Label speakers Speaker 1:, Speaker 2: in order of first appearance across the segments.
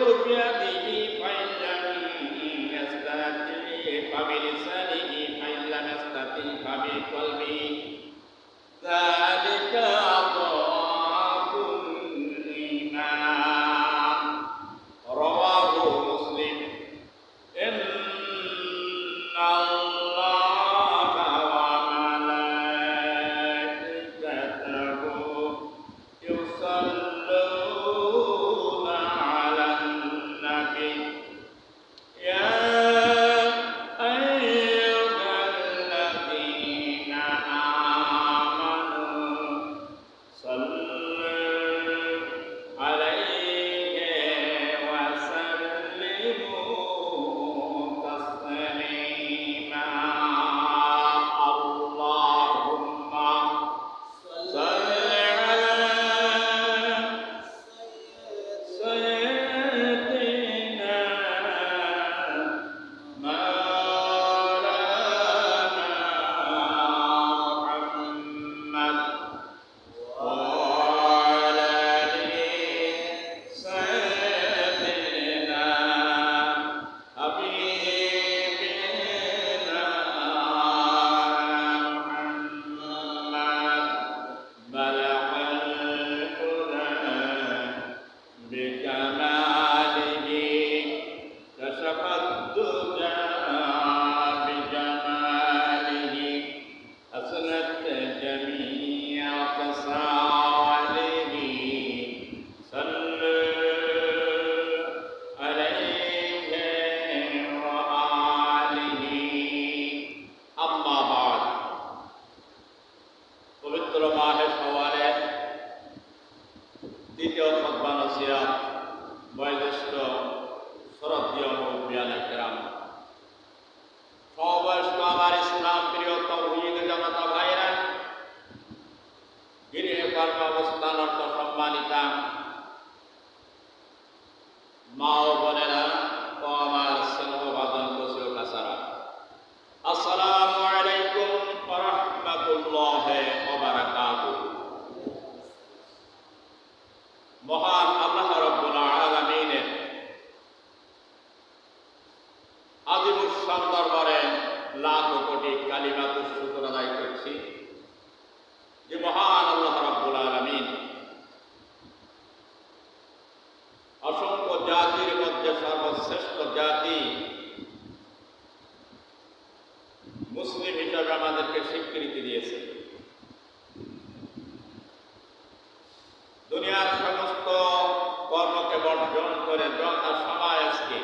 Speaker 1: بيده فإن لم يستطع فبلسانه فإن لم يستطع فبقلبه ذلك أضعف الإيمان رواه مسلم إن الله وملائكته يصلون على النبي يا أيها الذين آمنوا صلوا عليه وسلموا تسليما اللهم صل على سيدنا مولانا محمد وعلى آل سيدنا حبيبنا محمد بلغ الهدى بكماله كشف الدجى بجماله أسنت جميع خصاله صلوا عليه وآله أما بعد পবিত্র মাহে শাওয়ালে দ্বিতীয় খুতবা নসিহত বয়োজ্যেষ্ঠ শ্রদ্ধেয় মুরব্বিয়ান কিরাম সমবয়স্ক আমার ইসলাম প্রিয় তাওহীদ জনতা ভাইরা গৃহে কর্ম অবস্থানরত সম্মানিতা মা ও বোনেরা ও আমার স্নেহভাজন বসির কাছারা আসসালামু আলাইকুম ওয়া রাহমাতুল্লাহি ওয়া বারাকাতুহু মহান আল্লাহ রাব্বুল আলামিনের আযীমুশ-শান দরবারে লাখ কোটি কালিমাতুশ শুকর আদায় করছি যে মহান আল্লাহ রাব্বুল আলামিন অসংখ্য জাতির মধ্যে সর্বশ্রেষ্ঠ জাতি মুসলিম হিসাবে আমাদেরকে স্বীকৃতি দিয়েছে। দুনিয়ার সমস্ত কর্মকে বর্জন করে যথা সময় আজকে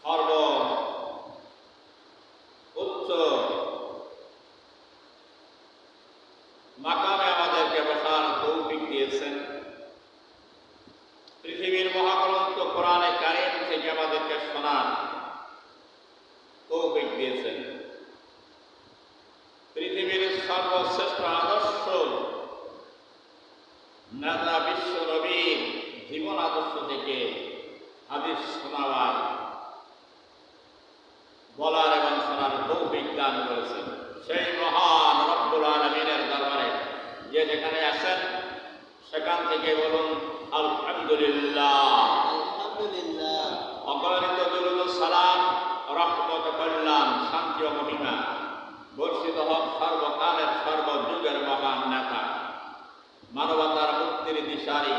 Speaker 1: সর্ব উচ্চ মাকামে আমাদেরকে বসার তৌফিক দিয়েছেন। পৃথিবীর মহাগ্রন্থ কোরআনে কারীম থেকে আমাদেরকে শোনার তৌফিক দিয়েছেন। পৃথিবীর সর্বশ্রেষ্ঠ আদর্শ নেতা বিশ্ব নবীর জীবন আদর্শ থেকে হাদিস শোনাবার বলার এবং শোনার তৌফিক দান করেছেন। সেই মহান রব্বুল আলামিনের দরবারে যে যেখানে আছেন সেখান থেকে বলুন আলহামদুলিল্লাহ।
Speaker 2: আলহামদুলিল্লাহ।
Speaker 1: অগণিত দুরূদ সালাম রহমত কল্যাণ শান্তি ও মহিমা বর্ষিত হোক সর্বকালের সর্বযুগের মহান নেতা মানবতার মুক্তির দিশারি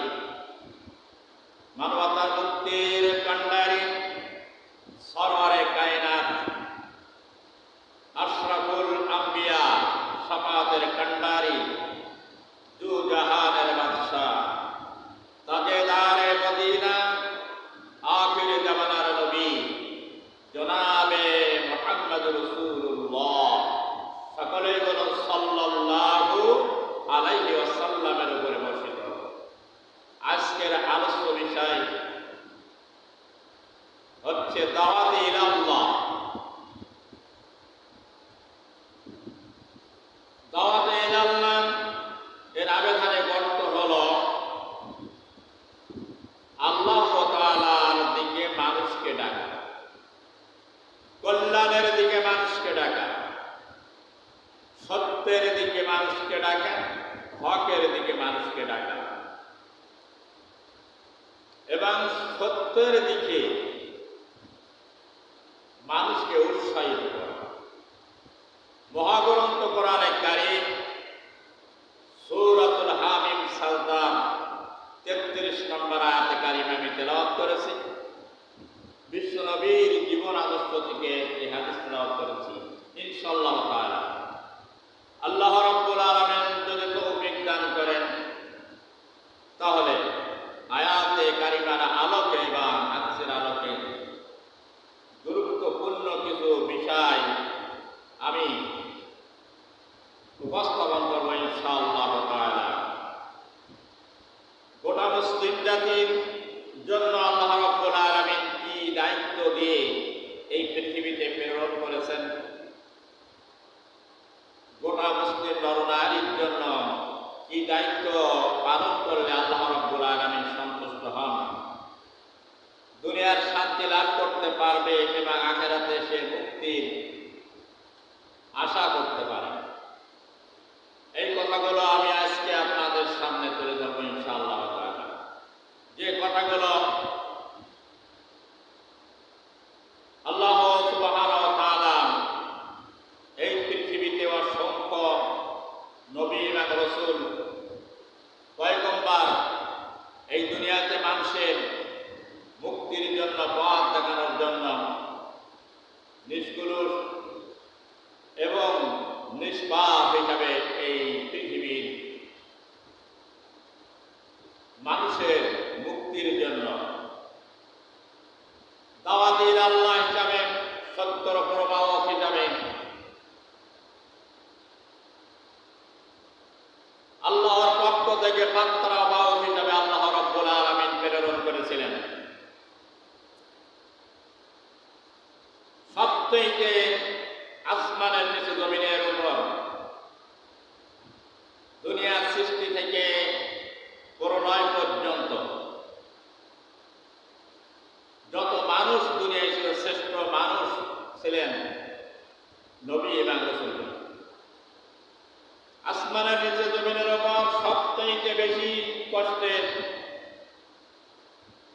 Speaker 1: মানবতার মুক্তির কান্ডারি সরওয়ারে কায়নাত আশরাফুল আম্বিয়া শাফাতের কান্ডারি দু জাহানের বাদশাহ তাজেদারে মদিনা আখির জামানার নবী জনাবে মুহাম্মদ রাসূলুল্লাহ সকলে বলুন সাল্লাল্লাহু আলাইহি ওয়াসাল্লামের উপরে বর্ষিত। আজকের আলোচ্য বিষয় হচ্ছে দাওয়াত ইলাল্লাহ। দাওয়াত ইলাল্লাহ এর আবেদনে গর্ত হলো আল্লাহ তাআলার দিকে মানুষকে ডাকা, কল্যাণের দিকে মানুষকে ডাকা, সত্যের দিকে মানুষকে ডাকা, হকের দিকে মানুষকে ডাকা এবং সত্যের দিকে মানুষকে উৎসাহিত করা। মহাগ্রন্থ কোরআনে কারীম সূরাতুল হামিম সাজদা 33 নম্বর আয়াতে কারিমা আমি তেলাওয়াত করেছি। বিশ্বনবীর জীবন আদর্শ থেকে এই হাদিস তেলাওয়াত করেছি। ইনশাআল্লাহ তাআলা আল্লাহ রাব্বুল আলামিন যদি তৌফিক দান করেন তাহলে আয়াতে কারিমার আলোকে বা হাদিসের আলোকে গুরুত্বপূর্ণ কিছু বিষয় আমি উপস্থাপন করব ইনশাআল্লাহ তাআলা। গোটা মুসলিম জাতির জন্য আল্লাহ রাব্বুল আলামিন কি দায়িত্ব দিয়ে এই পৃথিবীতে প্রেরণ করেছেন, গোটা মুসলিম নরনারীর জন্য কি দায়িত্ব পালন করলে আল্লাহ রাব্বুল আলামিন সন্তুষ্ট হন, দুনিয়ার শান্তি লাভ করতে পারবে এবং আখিরাতে সে মুক্তির আশা করতে পারে, এই কথাগুলো আমি আজকে আপনাদের সামনে তুলে ধরব ইনশাআল্লাহ তাআলা। যে কথাগুলো আল্লাহ সুবহানাহু ওয়া তাআলা এই পৃথিবীতে অসংখ্য নবী এবং রাসূল পয়গম্বর এই দুনিয়াতে মানুষের মুক্তির জন্য পথ দেখানোর জন্য নিষ্কলুষ এবং নিষ্পাপ হিসাবে এই পৃথিবীর মানুষের মুক্তির জন্য দাওয়াতির আল্লাহ হিসাবে, সত্যর প্রবাহক হিসাবে আল্লাহর পক্ষ থেকে বার্তাবাহক হিসাবে আল্লাহ রাব্বুল আলামিন প্রেরণ করেছিলেন। সবথেকে আসমানের নিচে জমিনের উপর দুনিয়ার সৃষ্টি থেকে প্রলয় পর্যন্ত যত মানুষ দুনিয়ায় ছিল, শ্রেষ্ঠ মানুষ ছিলেন নবী এবং রাসূল। আসমানের নিচে জমিনের উপর সবথেকে বেশি কষ্টের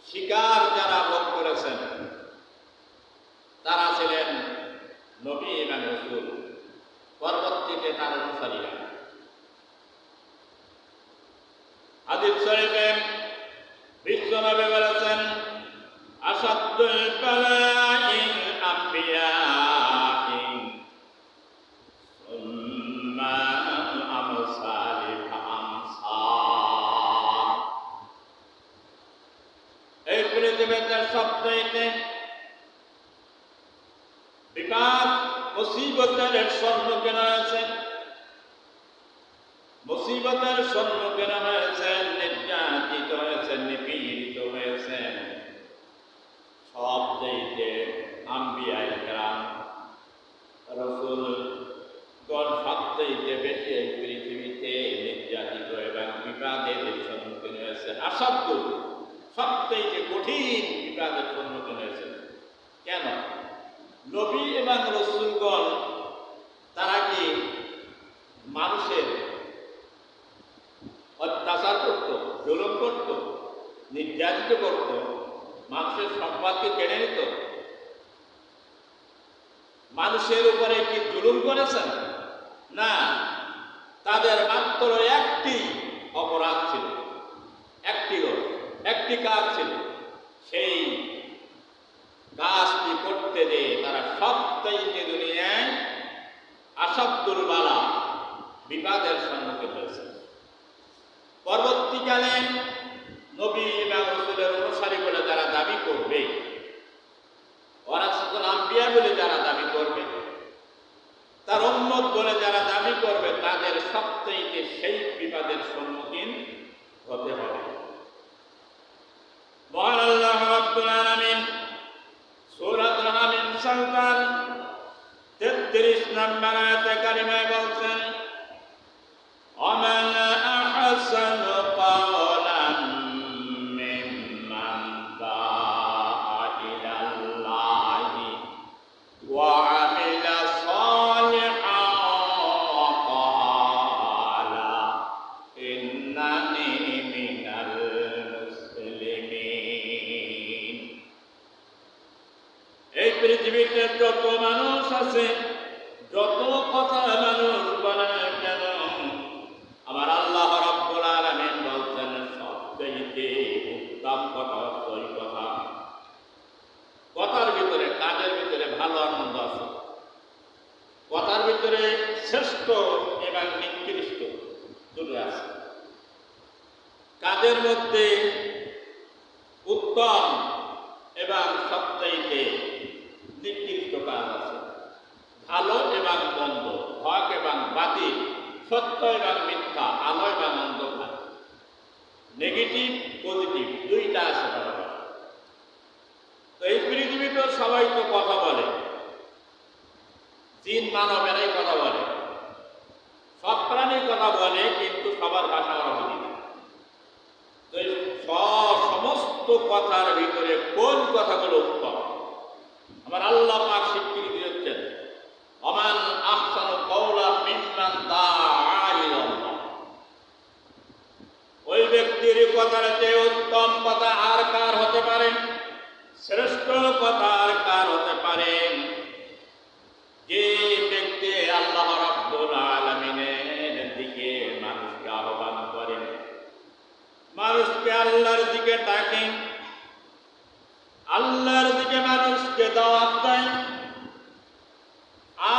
Speaker 1: শিকার যারা ভোগ করেছেন তারা ছিলেন নবী এবং রাসূল, পরবর্তীতে তার অনুসারীরা। হাদিস শরীফে বিশ্বনবী বলেছেন, আসাদুল বালাইল আম্বিয়াই সুম্মা আমসালি ফাআমসাল। এই পৃথিবীতে সবথেকে বিপদ মুসিবতের সম্মুখীন হয়েছেন, মুসিবতের সম্মুখীন হয়েছেন, নির্যাতিত হয়েছেন, নিপীড়িত হয়েছেন সবচেয়ে আম্বিয়ায়ে কেরাম রাসূলগণ সবচেয়ে বেশি এই পৃথিবীতে নির্যাতিত এবং বিপদের সম্মুখীন হয়েছে। আসাধ্য সবচেয়ে কঠিন বিপদের সম্মুখীন হয়েছে। কেন? নবী এবং রাসূলগণ তারা কি মানুষের অত্যাচার করত, জুলুম করত, নির্যাতিত করত, মানুষের সম্পদকে কেড়ে নিত? মানুষের উপরে কি জুলুম করেছেন? না, তাদের মাত্র একটি অপরাধ ছিল, একটি কাজ ছিল। সেই কাজটি করতে যে তারা সবচেয়ে দুনিয়ায় আসাদুল বালা বিপদের সম্মুখীন হয়েছে। পরবর্তীকালে নবী এবং রাসূলের অনুসারী বলে যারা দাবি করবে, ওয়ারাসাতুল আম্বিয়া বলে যারা দাবি করবে, তার উম্মত বলে যারা দাবি করবে, তাদের সবচেয়ে সেই বিপদের সম্মুখীন হতে হবে। মহান আল্লাহ রাব্বুল আলামিন সূরাতুল হামিম সাজদার 33 নম্বর আয়াতে কারিমায় বলছেন, ومن أحسن قولا ممن دعا إلى الله وعمل صالحا وقال إنني من المسلمين। পৃথিবীতে যত মানুষ আছে, যত কথা মানুষ বলে না কেন, আমার আল্লাহ রাব্বুল আলামিন বলছেন সবচেয়ে উত্তম কথা হচ্ছে ওই কথা। কথার ভিতরে, কাজের ভিতরে ভালো আনন্দ আছে। কথার ভিতরে শ্রেষ্ঠ এবং নিকৃষ্ট দুটো আছে। কাজের মধ্যে উত্তম এবং সবচাইতে নিকৃষ্ট কাজ আছে। ভালো এবং মন্দ, হক এবং বাতিল, সত্য এবং মিথ্যা, আলো এবং অন্ধকার, নেগেটিভ পজিটিভ দুইটা আছে। তো এই পৃথিবীতে সবাই তো কথা বলে, জিন মানবেরাই কথা বলে, সব প্রাণী কথা বলে, কিন্তু সবার ভাষা আমরা বুঝি না। তো এই সমস্ত কথার ভিতরে কোন কথাগুলো উত্তম? আমার আল্লাহ পাক স্বীকৃতি দিচ্ছেন, ওমান আহসানু কাওলাম মিম্মান দাআ ইলাল্লাহ। ওই ব্যক্তির কথার চেয়ে উত্তম কথা আর কার হতে পারে? শ্রেষ্ঠ কথা আর কার হতে পারে? যে ব্যক্তি আল্লাহ রাব্বুল আলামিনের দিকে মানুষকে আহ্বান করেন, মানুষকে আল্লাহর দিকে ডাকেন, আল্লাহর দিকে মানুষকে দাওয়াত দেয়,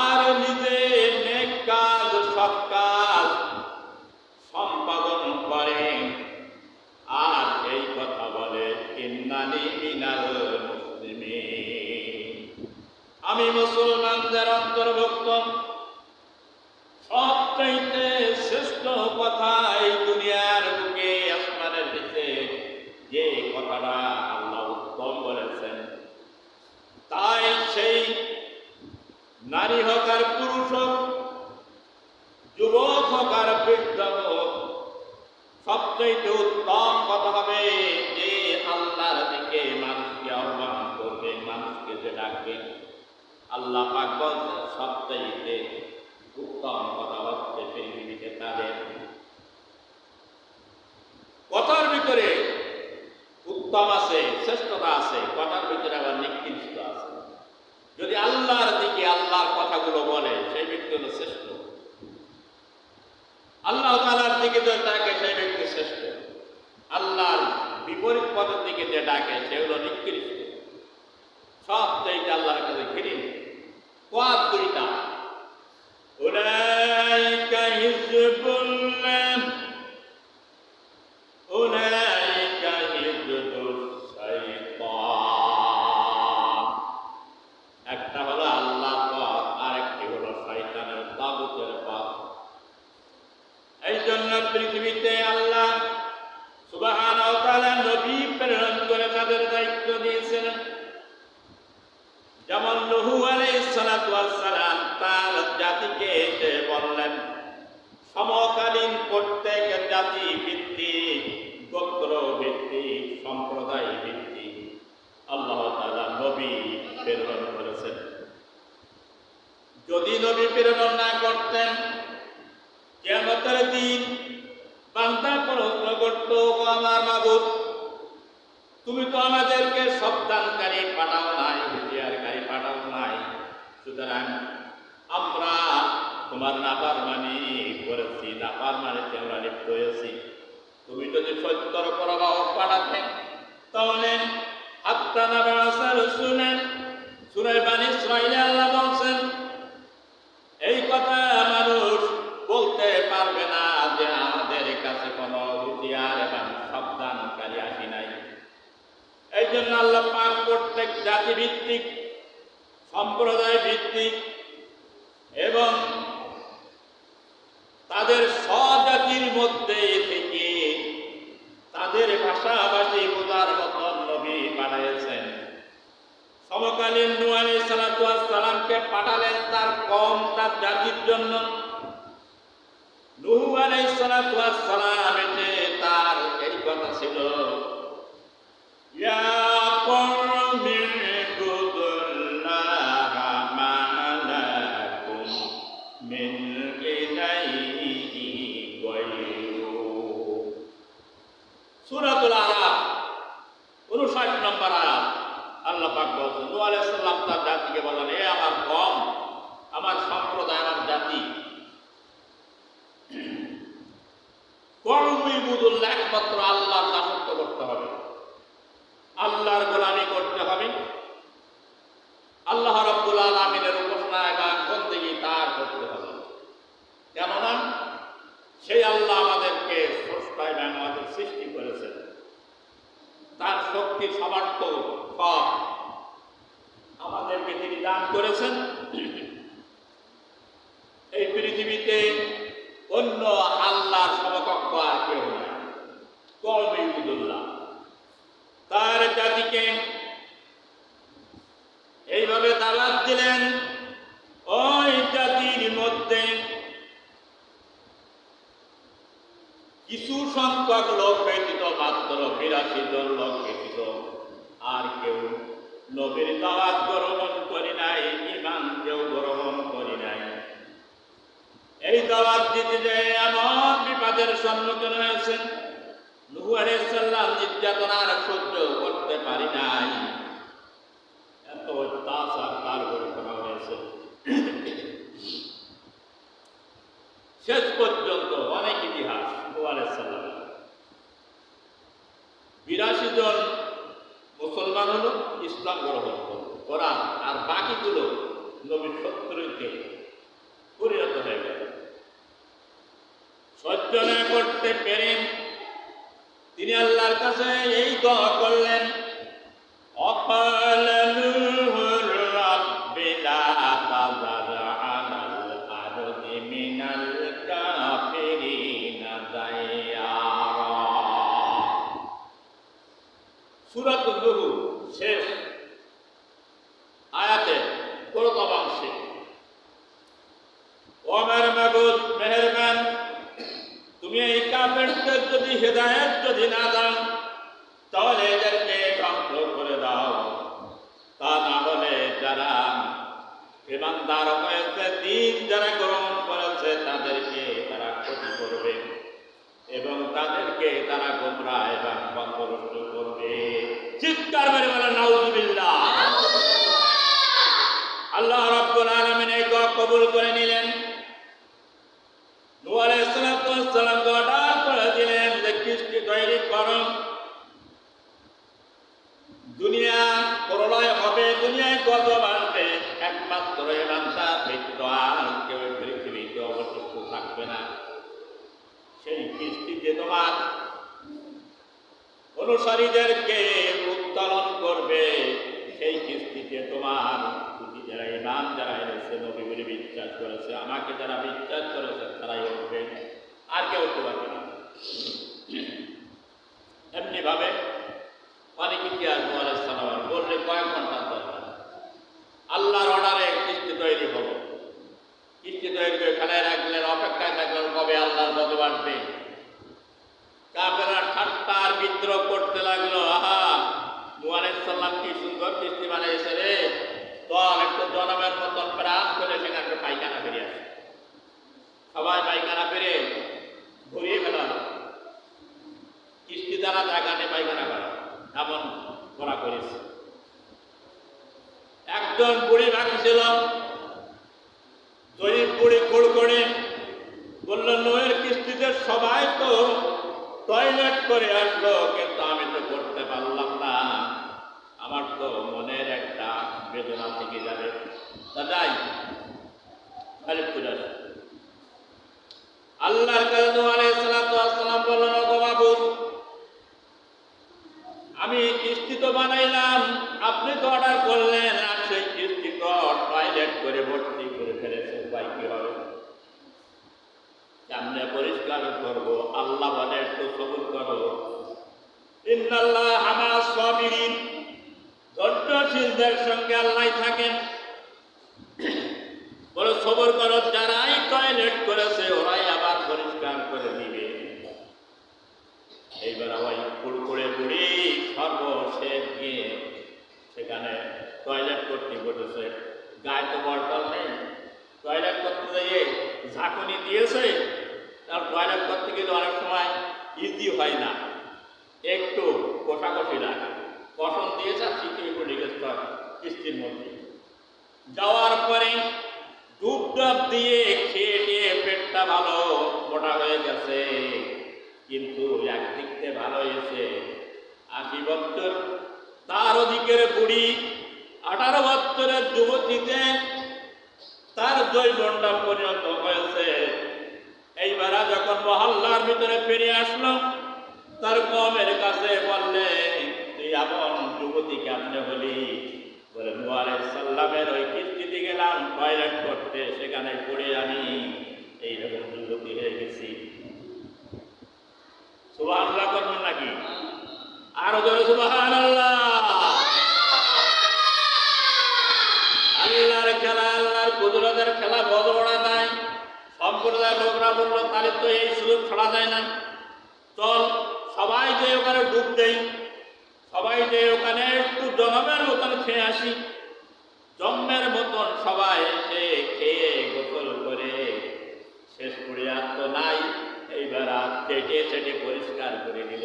Speaker 1: আর নিজে নেক কাজ, সৎ কাজ সম্পাদন করেন, আর এই কথা বলে ইন্নানি মিনাল মুসলিমিন, আমি মুসলমানদের অন্তর্ভুক্ত। সবচাইতে শ্রেষ্ঠ কথা এই দুনিয়ার বুকে, আসমানের নিচে যে কথাটা আল্লাহ উত্তম বলেছেন, তাই সেই নারী হোক আর পুরুষ হোক, যুবক হোক আর বৃদ্ধ হোক, সবচাইতে উত্তম কথা হবে যে আল্লাহর দিকে মানুষকে আহ্বান করবে, মানুষকে যে ডাকবে। আল্লাহ পাক বলছেন সবচাইতে উত্তম কথা হচ্ছে পৃথিবীতে তাদের কথার ভিতরে উত্তম আছে, শ্রেষ্ঠতা আছে, কথার ভিতরে আবার নিকৃষ্ট আছে। যদি আল্লাহর দিকে আল্লাহর কথাগুলো বলে, সেই ব্যক্তি হলো শ্রেষ্ঠ। আল্লাহ তাআলার দিকে যে ডাকে, সেই ব্যক্তি শ্রেষ্ঠ। আল্লাহর বিপরীত পথের দিকে যে ডাকে, সে হলো নিকৃষ্ট। সবচাইতে আল্লাহর কাছে ঘৃণিত পথ দুইটা, উলাইকা হিজবুল্লাহ, উলাইকা হিজবুশ শাইতান। একটা হলো আল্লাহর পথ, আরেকটি হলো শয়তানের তাগুতের পথ। এই জন্য পৃথিবীতে আল্লাহ সুবহানাহু ওয়া তাআলা নবী প্রেরণ করে তাদের দায়িত্ব দিয়েছেন। যেমন নূহ আলাইহিস সালাতু ওয়াস সালাম তার জাতিকে এসে বললেন, সমকালীন প্রত্যেক জাতি ভিত্তিক, গোত্র ভিত্তিক, সম্প্রদায় ভিত্তিক আল্লাহ তাআলা নবী প্রেরণ করেছেন। যদি নবী প্রেরণ না করতেন, কিয়ামতের দিন বান্দা প্রশ্ন করত, আমার মাবুদ, তুমি তো আমাদেরকে সাবধানকারী পাঠাও নাই, হুঁশিয়ারকারী পাঠাও নাই, সুতরাং আমরা তোমার নাফরমানি করেছি, নাফরমানিতে আমরা লিপ্ত হয়েছি। তুমি যদি সত্যর প্রবাহ পাঠাতে, তাহলে হাত্তা নাবাসা রাসূলান, সূরা বনী ইসরাঈলে আল্লাহ বলছেন, এই কথা মানুষ বলতে পারবে না যে আমাদের কাছে কোনো হুঁশিয়ার এবং সাবধানকারী আসি নাই। এই জন্য আল্লাহ পাক প্রত্যেক জাতি ভিত্তিক, সম্প্রদায় ভিত্তিক এবং তাদের স্বজাতির মধ্যে থেকে তাদের ভাষাভাষী বোঝার মতন নবী পাঠিয়েছেন। সমকালীন নূহ আলাইহিস সালাতু ওয়াস সালামকে পাঠালেন তার কওম, তার জাতির জন্য। নূহ আলাইহিস সালাতু ওয়াস সালাম এতে তার এই কথা ছিল, ইয়া কওমি ইবুদুল্লাহা মা লাকুম মিন ইলাইহি গায়রু। সূরাতুল আরাফ 59 নম্বর আয়াত। আল্লাহ পাক বলছেন, নূহ আলাইহিস সালাম তার জাতিকে বলেন, এ আমার কওম, আমার সম্প্রদায়, আমার জাতি, কওমুল্লাহ, একমাত্র আল্লাহর দাসত্ব করতে হবে, আল্লাহর গোলামি করতে হবে, আল্লাহ রাব্বুল আলামিনের উপাসনা এবং বন্দেগী তার করতে হবে। কেননা সেই আল্লাহ আমাদেরকে স্রষ্টা এবং আমাদের সৃষ্টি করেছেন, তার শক্তি সামর্থ্য সব আমাদেরকে তিনি দান করেছেন। এই পৃথিবীতে অন্য আল্লাহর সমকক্ষ আর কেউ নাই। কওমুল্লাহ তার জাতিকে এইভাবে দাওয়াত দিলেন। ওই জাতির মধ্যে কিছু সংখ্যক লোক ব্যতীত, মাত্র ৮২ জন লোক ব্যতীত আর কেউ নবীর দাওয়াত গ্রহণ করি নাই, ঈমান কেউ গ্রহণ করি নাই। এই দাওয়াত দিতে যে এমন বিপদের সম্মুখীন হয়েছেন, নূহ আলাইহিস সালাম নির্যাতনার সহ্য করতে পারি নাই, এত অত্যাচার তার উপরে করা হয়েছে। শেষ পর্যন্ত অনেক ইতিহাস, নূহ আলাইহিস সালাম ৮২ জন মুসলমান হলো, ইসলাম গ্রহণ করল, কোরআন, আর বাকিগুলো নবীর শত্রুতে পরিণত হয়ে গেল। সহ্য না করতে পেরে তিনি আল্লাহর কাছে এই দোয়া করলেন, অকাল নূহুর রাব্বি লা তাযার আলাল আরদি মিনাল কাফিরিনা দাইয়ারা। সূরাতুন নূহ শেষ আয়াতের প্রথম অংশে, ও আমার মাবুদ মেহেরবান, তুমি এই কাফেরদের যদি হেদায়েত যদি না দাও, তাহলে এদেরকে ধ্বংস করে দাও। তা না হলে যারা ঈমানদার হয়েছে, দ্বীন যারা গ্রহণ করেছে, তাদেরকে তারা ক্ষতি করবে এবং তাদেরকে তারা গোমরাহ এবং পথভ্রষ্ট করবে। চিৎকার মেরে বলেন নাউযুবিল্লাহ। আল্লাহ রাব্বুল আলামিন এই দোয়া কবুল করে নিলেন। নূহ আলাইহিস সালাম অর্ডার করে দিলেন যে কিস্তি তৈরি করো, দুনিয়া প্রলয় হবে, দুনিয়ায় গজব আসবে, একমাত্র ঈমানদার ব্যতীত আর কেউ পৃথিবীতে অবশিষ্ট থাকবে না। সেই কিস্তিতে তোমার অনুসারীদেরকে উত্তোলন করবে, সেই কিস্তিতে তোমার যারা ঈমান যারা এনেছে, নবী বলে বিশ্বাস করেছে, আমাকে যারা বিশ্বাস করেছে, তারাই উঠবে, আর কেউ উঠতে পারবে না। এমনি ভাবে অনেক ইতিহাস নূহ আলাইহিস সালাম বললে কয়েক ঘন্টার দরকার। আল্লাহর অর্ডারে কিস্তি তৈরি হলো, কিস্তি তৈরি করে ফেলে রাখলেন, অপেক্ষায় থাকলেন কবে আল্লাহর গজব আসবে। কাফেররা ঠাট্টা আর বিদ্রোহ করতে লাগলো, আহা নূহ আলাইহিস সালাম কি সুন্দর কিস্তি বানিয়েছে রে, দল একটু জনমের মতন প্রাণ করে সেখানে পায়খানা ফিরে আসে। সবাই পায়খানা ফিরে ঘুরিয়ে ফেলালো, কিস্তি দ্বারা জায়গা নিয়ে পায়খানা করা, এমন করা করেছে। একজন বুড়ি বাকি ছিল, জয়ীব বুড়ি খুড় করে বলল, নূহের কিস্তিতে সবাই তো টয়লেট করে আসলো, কিন্তু আমি তো করতে পারলাম না, আমার তো মনের একটা বেদনা থেকে যাবে, তা যাই টয়লেট করে আসো। আল্লাহর কাছে নূহ আলাইহিস সালাম বললেন, ওগো মাবুদ, আমি কিস্তি তো বানাইলাম, আপনি তো অর্ডার করলেন, আর সেই কিস্তি তো টয়লেট করে ভর্তি করে ফেলেছে, উপায় কি হবে? সামনে পরিষ্কার করবো। আল্লাহ বলে, একটু সবুর করো, ইন্নাল্লাহা মা'আস সাবিরিন, ধৈর্যশীলদের সঙ্গে আল্লাহ থাকেন। বলে সবর করো, যারাই টয়লেট করেছে ওরাই আবার পরিষ্কার করে দিবে। এইবার ওই কুড়কুড়ে বুড়ি সর্বশেষ গিয়ে সেখানে টয়লেট করতে বসেছে, গায়ে তো বটল নেই, টয়লেট করতে গিয়ে ঝাঁকুনি দিয়েছে, তার টয়লেট করতে গেলে অনেক সময় ইজি হয় না, একটু কষাকষি লাগে, কষণ দিয়েছে আর শিখে একটু লিখেছে যাওয়ার পরে ডুব ডাব দিয়ে খেয়ে টেয়ে পেটটা ভালো মোটা হয়ে গেছে, কিন্তু একদিক থেকে ভালো হয়েছে ৮০ বছর তার ওদিকের বুড়ি ১৮ বছরের যুবতীতে তার যৌবনটা পরিণত হয়েছে। এইবার যখন মহল্লার ভিতরে ফিরে আসলো, তার কমের কাছে বললে, তুই এমন যুবতী কেমনে হলি? বলে নূহ আলাইহিস সালামের ওই কিস্তিতে গেলাম টয়লেট করতে, সেখানে পড়ে আমি এইরকম যুবতী হয়ে গেছি। সুবহানাল্লাহ করবেন নাকি? আরো জোরে সুবহানাল্লাহ। আল্লাহর খেলা, আল্লাহর কুদরতের খেলা বড় বড় নাই। সম্প্রদায়ের লোকরা বললো, তাহলে তো এই সুযোগ ছাড়া যায় না, চল সবাই যে ওখানে ডুব দেই, সবাই যে ওখানে একটু জনমের মতন খেয়ে আসি। জন্মের মতন সবাই এসে খেয়ে গোসল করে শেষ করে আর তো নাই, এইবার চেটে চেটে পরিষ্কার করে দিল,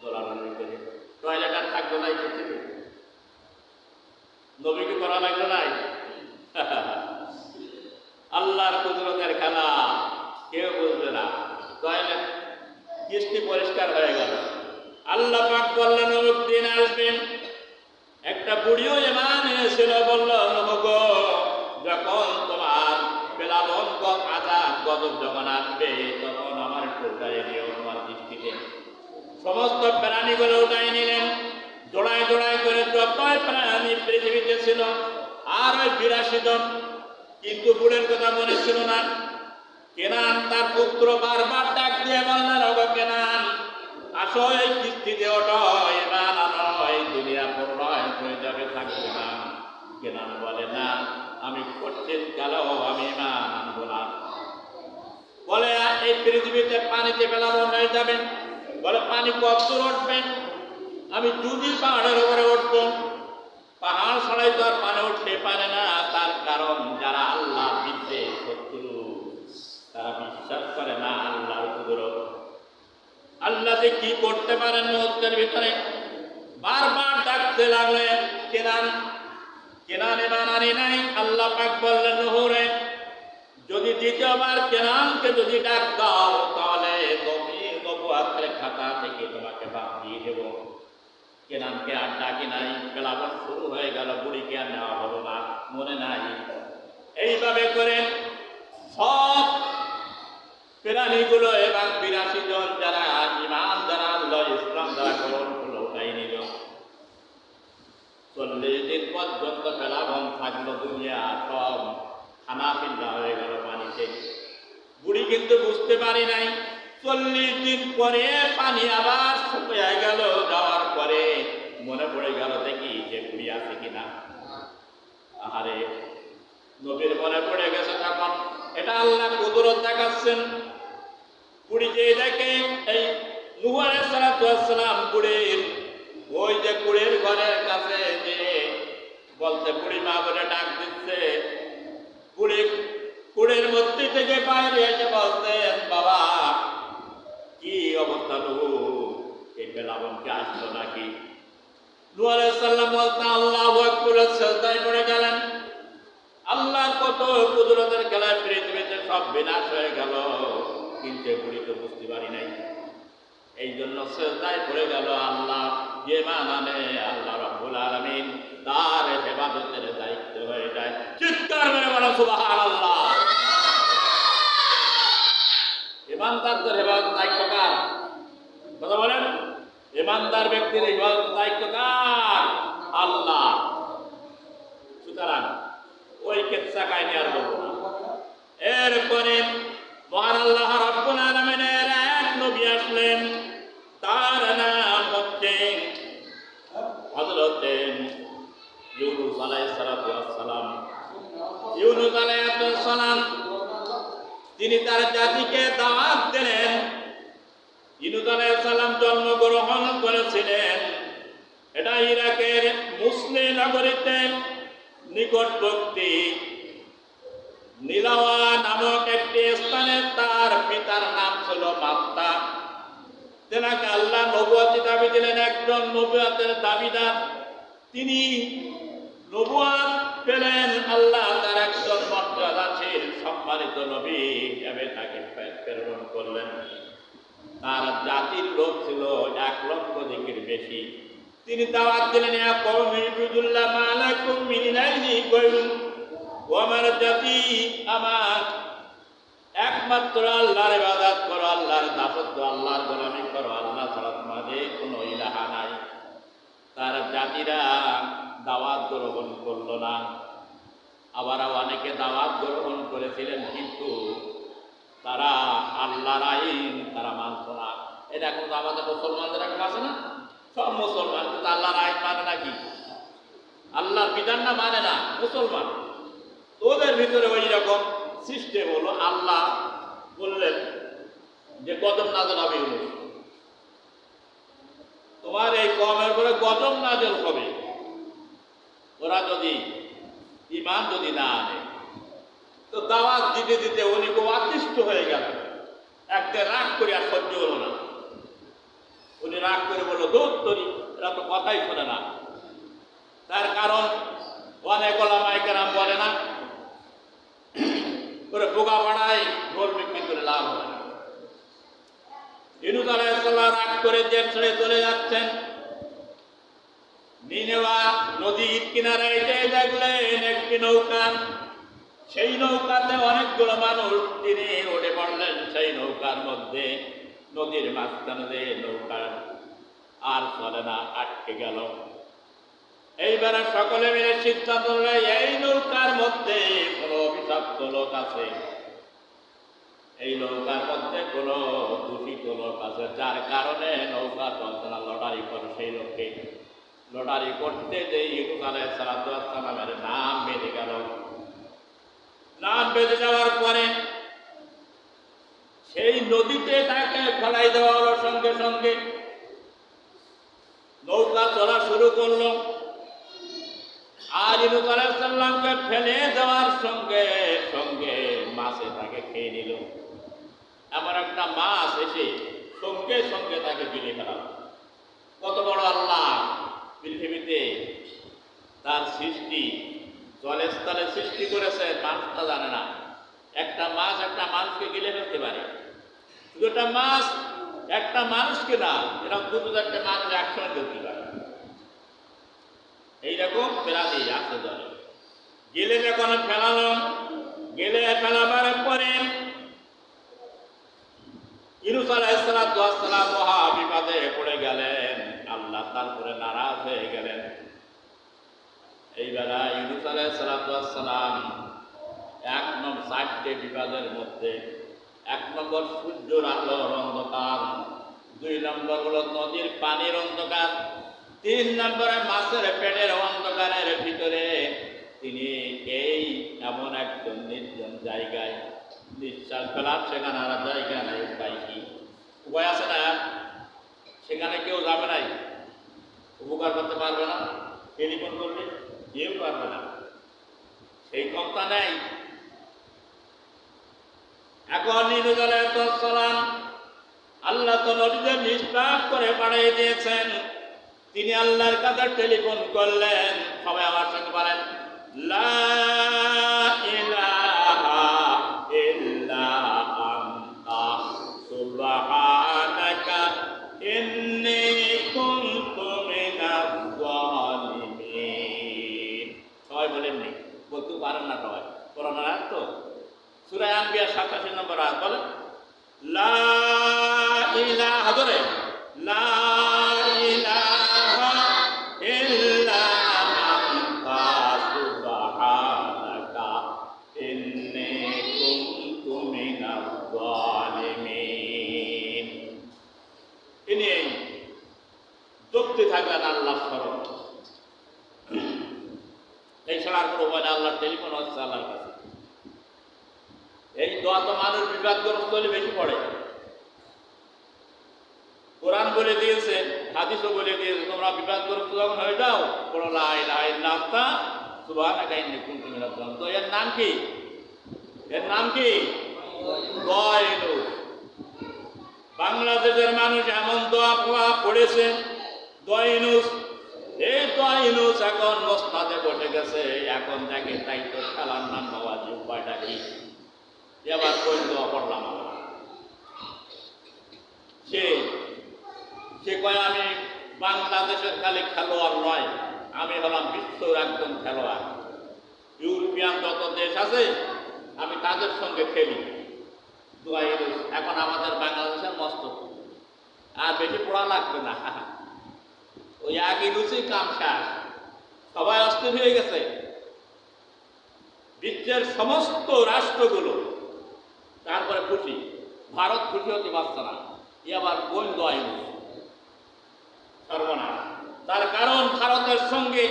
Speaker 1: দোলাদলি করে। টয়লেট আর থাকলো নাই পৃথিবী, নবীকে করা লাগলো নাই। আল্লাহর কুদরতের খেলা কেউ বুঝবে না। টয়লেট কিস্তি পরিষ্কার হয়ে গেল। আল্লাহ পাক বললেন, দিন আসবেন, একটা বুড়িও ঈমান এনেছিল, বলল, নবী গো, যখন তোমার বেলাবন আযাব গজব যখন আসবে, তখন আমার টোটায় নিয়ে তোমার দৃষ্টিতে সমস্ত প্রাণীগুলো উঠাই নিলেন, জোড়ায় জোড়ায় করে যতই প্রাণী পৃথিবীতে ছিল, আর ওই ৮২ জন। কিন্তু বুড়ের কথা মনে ছিল না। কেনান তার পুত্র বারবার ডাক দিয়ে বললেন, ওগো কেনান, আসো এই কিস্তিতে ওঠো, ঈমান আনো, এই দুনিয়া প্রলয় হয়ে যাবে, থাকবে না। কেনান বলে, না, আমি কঠিন কালেও আমি ঈমান আনবো না। বলে, এই পৃথিবীতে পানিতে প্লাবন হয়ে যাবে। বলে, পানি কত দূর উঠবে? আমি যদি পাহাড়ের উপরে উঠবো, পাহাড় ছাড়াই তো আর পানি উঠতে পারে না। তার কারণ যারা আল্লাহ বিদ্যে শত্রু, তারা বিশ্বাস করে না আল্লাহর কুদরত। আল্লাহ যে কি করতে পারেন মুহূর্তের ভিতরে। বারবার ডাকতে লাগলেন, কেনান, কেনান ঈমান আনি নাই। আল্লাহ পাক বললেন, নূহ রে, যদি দ্বিতীয়বার কেনানকে যদি ডাক দাও, তাহলে নবুয়তের খাতা থেকে তোমাকে বাদ দিয়ে দেব। কেনানকে আর ডাকি নাই। প্লাবন শুরু হয়ে গেল, বুড়িকে আর নেওয়া হলো না, মনে নাই। এইভাবে করে সব প্রাণীগুলো এবং ৮২ জন যারা ঈমান, যারা আল্লাহ ইসলাম যারা গ্রহণ করলো, ওটাই নিল। ৪০ দিন পর্যন্ত প্লাবন থাকলো, দুনিয়া সব খানা পিল্লা হয়ে গেল পানিতে। বুড়ি কিন্তু বুঝতে পারি নাই। ৪০ দিন পরে পানি আবার শুকিয়ে গেল। যাওয়ার পরে মনে পড়ে গেল, দেখি যে বুড়ি আছে কিনা। আহারে, নবীর মনে পড়ে গেছে তখন। এটা আল্লাহ কুদরত দেখাচ্ছেন। বুড়ি যে দেখে, এই নূহ আলাইহিস সালাম বুড়ির ওই যে কুড়ের ঘরের কাছে যে বলতে, বুড়ি মা বলে ডাক দিচ্ছে। বুড়ি কুড়ের মধ্যে থেকে বাইরে এসে বলতেন, বাবা কি অবস্থা নূহ, এই প্লাবনকে আসলো নাকি? নূহ আলাইহিস সালাম বলতে, আল্লাহু আকবার, সিজদায় পড়ে গেলেন। আল্লাহর কত কুদরতের খেলায় পৃথিবীতে সব বিনাশ হয়ে গেল, কিন্তু বুড়ি তো বুঝতে পারি নাই। এই জন্য সিজদায় পড়ে গেল। আল্লাহ যে মানে আল্লাহ রাব্বুল আলামিন, তার ইবাদতের দায়িত্ব হয়ে যায়। চিৎকার মেরে বলো সুবহানাল্লাহ। ইমানদারদের ইবাদত দায়িত্ব কার? কথা বলেন। ইমানদার ব্যক্তির ইবাদত দায়িত্ব কার? আল্লাহ। সুতরাং ওই কিচ্ছা কাহিনী আর বলবো না। এরপরে মহান আল্লাহ রাব্বুল আলামিনের এক নবী আসলেন, তার নাম হচ্ছে হযরত ইউনূস আলাইহিস সালাম। ইউনূস আলাইহিস সালাম তিনি তার জাতিকে দাওয়াত দিলেন। ইউনূস আলাইহিস সালাম জন্মগ্রহণ করেছিলেন, এটা ইরাকের মুসলিম নগরীতে নিকটবর্তী নীলাওয়া নামক একটি স্থানে। তার পিতার নাম ছিল মাত্তা। তেনাকে আল্লাহ নবুয়তের দাবি দিলেন, একজন নবুয়তের দাবিদার। তিনি নবুয়ত পেলেন, আল্লাহ তার একজন মর্যাদাশীল সম্মানিত নবী হিসেবে তাকে প্রেরণ করলেন। তার জাতির লোক ছিল 1,00,000 দিকের বেশি। তিনি দাওয়াত দিলেন, ইয়া কওমি ইবুদুল্লাহ মা লাকুম মিন ইলাহি গায়রুহু, ও আমার জাতি, আমার একমাত্র আল্লাহর ইবাদত করো, আল্লাহর দাসত্ব, আল্লাহর গোলামি করো, আল্লাহ ছাড়া তোমাদের কোনো ইলাহা নাই। তার জাতিরা দাওয়াত গ্রহণ করল না। আবার অনেকে দাওয়াত গ্রহণ করেছিলেন, কিন্তু তারা আল্লাহর আইন তারা মানত না। এটা এখন তো আমাদের মুসলমানদের এখন আছে না, সব মুসলমান কিন্তু আল্লাহর আইন মানে নাকি, আল্লাহর বিধান না মানে না মুসলমান। ওদের ভিতরে ওই রকম সিস্টেম হলো। আল্লাহ বললেন যে গজব নাযিল হবে, তোমার এই কওমের উপরে গজব নাযিল হবে, ওরা যদি ঈমান যদি না আনে। তো দাওয়াত দিতে দিতে উনি খুব আকৃষ্ট হয়ে গেল। একদিন রাগ করে আর সহ্য হলো না, উনি রাগ করে বললো, দূর তরি, এরা তো কথাই শোনে না। তার কারণ অনেক ওলামায়ে কেরাম বলে না, করে বোকা বাড়ায় ঢোল বিক্রি করে লাভ হয় না। ইউনূস আলাইহিস সালাম রাগ করে দেশ ছেড়ে চলে যাচ্ছেন। নিনেওয়া নদীর কিনারে এসে দেখলেন একটি নৌকা। সেই নৌকাতে অনেকগুলো মানুষ, তিনি উঠে পড়লেন সেই নৌকার মধ্যে। নদীর মাঝখানে যে নৌকা আর চলে না, আটকে গেল। এইবারে সকলে মিলে সিদ্ধান্ত নিল, এই নৌকার মধ্যে কোনো অভিশপ্ত লোক আছে, এই নৌকার মধ্যে কোনো দূষিত লোক আছে, যার কারণে নৌকা চলছে না। লটারি করে সেই লোককে, লটারি করতে যে ইউনূস আলাইহিস সালামের নাম বেঁধে গেল। নাম বেঁধে যাওয়ার পরে সেই নদীতে তাকে ফেলাই দেওয়া হলো। সঙ্গে সঙ্গে নৌকা চলা শুরু করলো। আর ইউনূস আলাইহিস সালামকে ফেলে দেওয়ার সঙ্গে সঙ্গে মাছে তাকে খেয়ে নিল। এমন একটা মাছ এসে সঙ্গে সঙ্গে তাকে গিলে ফেলাল। কত বড় আল্লাহ পৃথিবীতে তার সৃষ্টি, জলের স্থলে সৃষ্টি করেছে, মানুষটা জানে না। একটা মাছ একটা মানুষকে গিলে ফেলতে পারে। শুধু একটা মাছ একটা মানুষকে না, এরকম 2-4টে মানুষ একসঙ্গে ধরতে পারে। এইরকম প্রাণী আছে জলে। গেলে যখন ফেলালো, গেলে ফেলাবার পরে ইউনূস আলাইহিস সালাম মহা বিপদে পড়ে গেলেন। আল্লাহ তারপরে নারাজ হয়ে গেলেন। এই বেলা ইউনূস আলাইহিস সালাম 4টে বিপদের মধ্যে, 1 নম্বর সূর্যের আলোর অন্ধকার, 2 নম্বর হলো নদীর পানির অন্ধকার, 3 নম্বরে মাছের পেটের অন্ধকারের ভিতরে তিনি এই এমন একজন নির্জন জায়গায় নিঃশ্বাস ফেলার, সেখানে আর জায়গা নাই। উপায় কি? উপায় আছে না? সেখানে কেউ যাবে নাই, উপকার করতে পারবে না, টেলিফোন করলে কেউ পারবে না, সেই ক্ষমতা নেই। এখন ইউনূস আলাইহিস সালাম, আল্লাহ তো নবীদের নিষ্পাপ করে পাঠিয়ে দিয়েছেন। তিনি আল্লাহর কাছে টেলিফোন করলেন। সবাই আমার সঙ্গে বলেন, লা ইলাহা ইল্লা আনতা সুবহানাকা ইন্নী কুনতু মিনাজ জালিমিন। সবাই বলেননি, বলতে পারেন না সবাই, কোরআনের আয়াত তো, সূরা আম্বিয়া 87 নম্বর আয়াত, বলেন লা ইলাহা, ধরে লা ইলাহা ইল্লা আনতা সুবহানাকা ইন্নী কুনতু মিনাজ জালিমিন। তিনি যুক্তি থাকলেন আল্লাহর স্মরণ। এই ছাড়া আর কোনো উপায় না। আল্লাহর টেলিফোন হচ্ছে আল্লাহর কাছে। এই দোয়া তো মানুষ বিবাদগ্রস্ত হলে বেশি পড়ে। কোরআন বলে দিয়েছে, হাদিসও বলে দিয়েছে, তোমরা বিবাদগ্রস্ত যখন হয়ে যাও, বলো লা ইলাহা ইল্লা আনতা সুবহানাকা ইন্নী কুনতু মিনাজ জালিমিন। তো এর নাম কি? এর নাম কি? দোয়া। বাংলাদেশের মানুষ এমন দোয়া পড়েছে, দোয়া ইউনূস। এই দোয়া ইউনূস এখন মসনাদে বসে গেছে, এখন দেখে তাই তো খেলার নাম বাবাজি, উপায়টা কি? এবার বই দোয়া পড়লাম আমরা। সে কয় আমি বাংলাদেশের খালি খেলোয়াড় নয়, আমি হলাম বিশ্বর একজন খেলোয়াড়। ইউরোপিয়ান যত দেশ আছে আমি তাদের সঙ্গে খেলি। এখন আমাদের বাংলাদেশের মস্ত আর বেশি পড়া লাগবে না, ওই এক ইউনুসই কাম শেষ, সবাই অস্থির হয়ে গেছে। বিশ্বের সমস্ত রাষ্ট্রগুলো তারপরে খুশি, ভারত খুশি হতে পারছে না, আবার বন্ধ ইউনুস সর্বনাশ। তার কারণ ভারতের সঙ্গে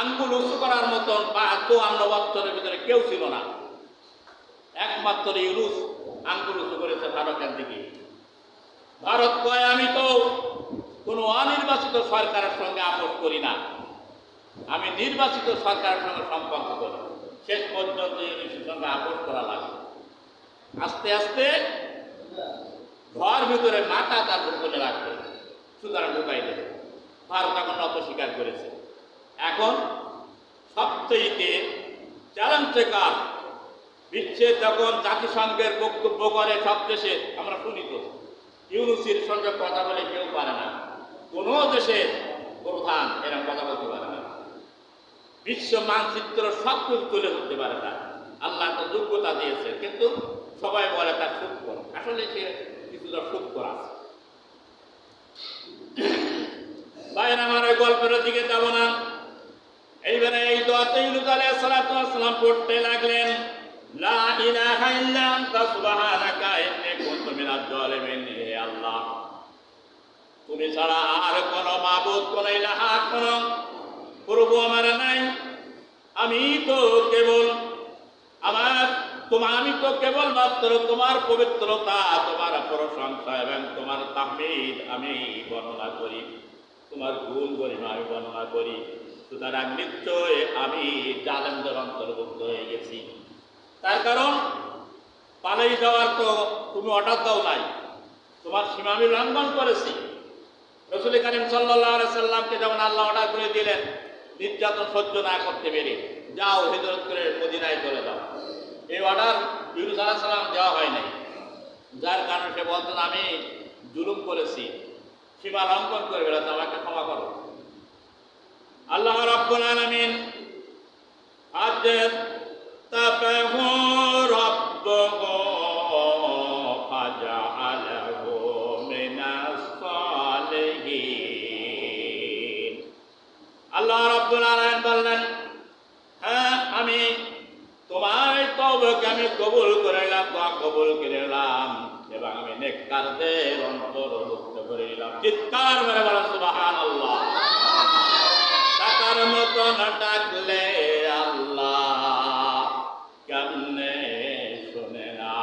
Speaker 1: আঙ্গুল উঁচু করার মতন 52 বছরের ভিতরে কেউ ছিল না, একমাত্র ইউনুস আঙ্গুল উঁচু করেছে ভারতের দিকে। ভারত কয় আমি তো কোনো অনির্বাচিত সরকারের সঙ্গে আপোষ করি না, আমি নির্বাচিত সরকারের সঙ্গে সম্পর্ক করি। শেষ পর্যন্ত ইউনুসের সঙ্গে আপোষ করা লাগে। আস্তে আস্তে ঘর ভিতরে মাথা তার ঢুকলে রাখবে, সুতরাং ঢুকাই দেবে। ভারত এখন নত স্বীকার করেছে। এখন সবচেয়ে চ্যালেঞ্জের কাজ, বিশ্বে যখন জাতিসংঘের বক্তব্য করে সব দেশে, আমরা শুনি তো ইউনুসের সঙ্গে কথা বলে কেউ পারে না, কোনো দেশের প্রধান এরকম কথা বলতে পারে না, বিশ্ব মানচিত্র সব কিছু তুলে ধরতে পারে না। আল্লাহ তো যোগ্যতা দিয়েছে, কিন্তু সবাই বলে তার সুখ করা, আসলে সে কিছুটা সুখ করা। বাইরে আমার ওই গল্পের দিকে যাব না। এইবারে এই দোয়াতে ইউনুস আলাইহিস সালাতু ওয়াস সালাম পড়তে লাগলেন, লা ইলাহা ইল্লা আনতা সুবহানাকা ইন্নী কুনতু মিনাজ জালিমিন। হে আল্লাহ, তুমি ছাড়া আর কোন মাবুদ, কোন ইলাহা, কোন প্রভু আমার নাই। আমি তো কেবল মাত্র তোমার পবিত্রতা, তোমার প্রশংসা এবং তোমার তাহমিদ আমি বর্ণনা করি, তোমার গুণ গরিমা আমি বর্ণনা করি। সুতরাং নিশ্চয় আমি জালেমদের অন্তর্ভুক্ত হয়ে গেছি। তার কারণ পালিয়ে যাওয়ার তো তুমি অর্ডার দাও নাই, তোমার সীমা আমি লঙ্ঘন করেছি। রাসূল কারীম সাল্লাল্লাহু আলাইহি সাল্লামকে যেমন আল্লাহ অর্ডার করে দিলেন, নির্যাতন সহ্য না করতে পেরে যাও হিজরত করে মদিনায় চলে যাও, এই অর্ডার ইউনুস আলাইহিস সালাম দেওয়া হয় নাই। যার কারণে সে বলতেন আমি জুলুম করেছি, সীমা লঙ্ঘন করে বেড়াতে, আমাকে ক্ষমা করো। আল্লাহ রাব্বুল আলামিন আযতাবাহু রাব্বুহু ফাজআলাহু মিনাস সালিহিন। আল্লাহ রাব্বুল আলামিন বললেন, হ্যাঁ আমি তোমার তওবাকে আমি কবুল করে নিলাম, দোয়া কবুল করে নিলাম, এবং আমি নেককারদের অন্তর্ভুক্ত করে নিলাম। চিৎকার মেরে বলেন সুবহানাল্লাহ। টাকার মতন ডাকলে আল্লাহ কেমনে শোনে না,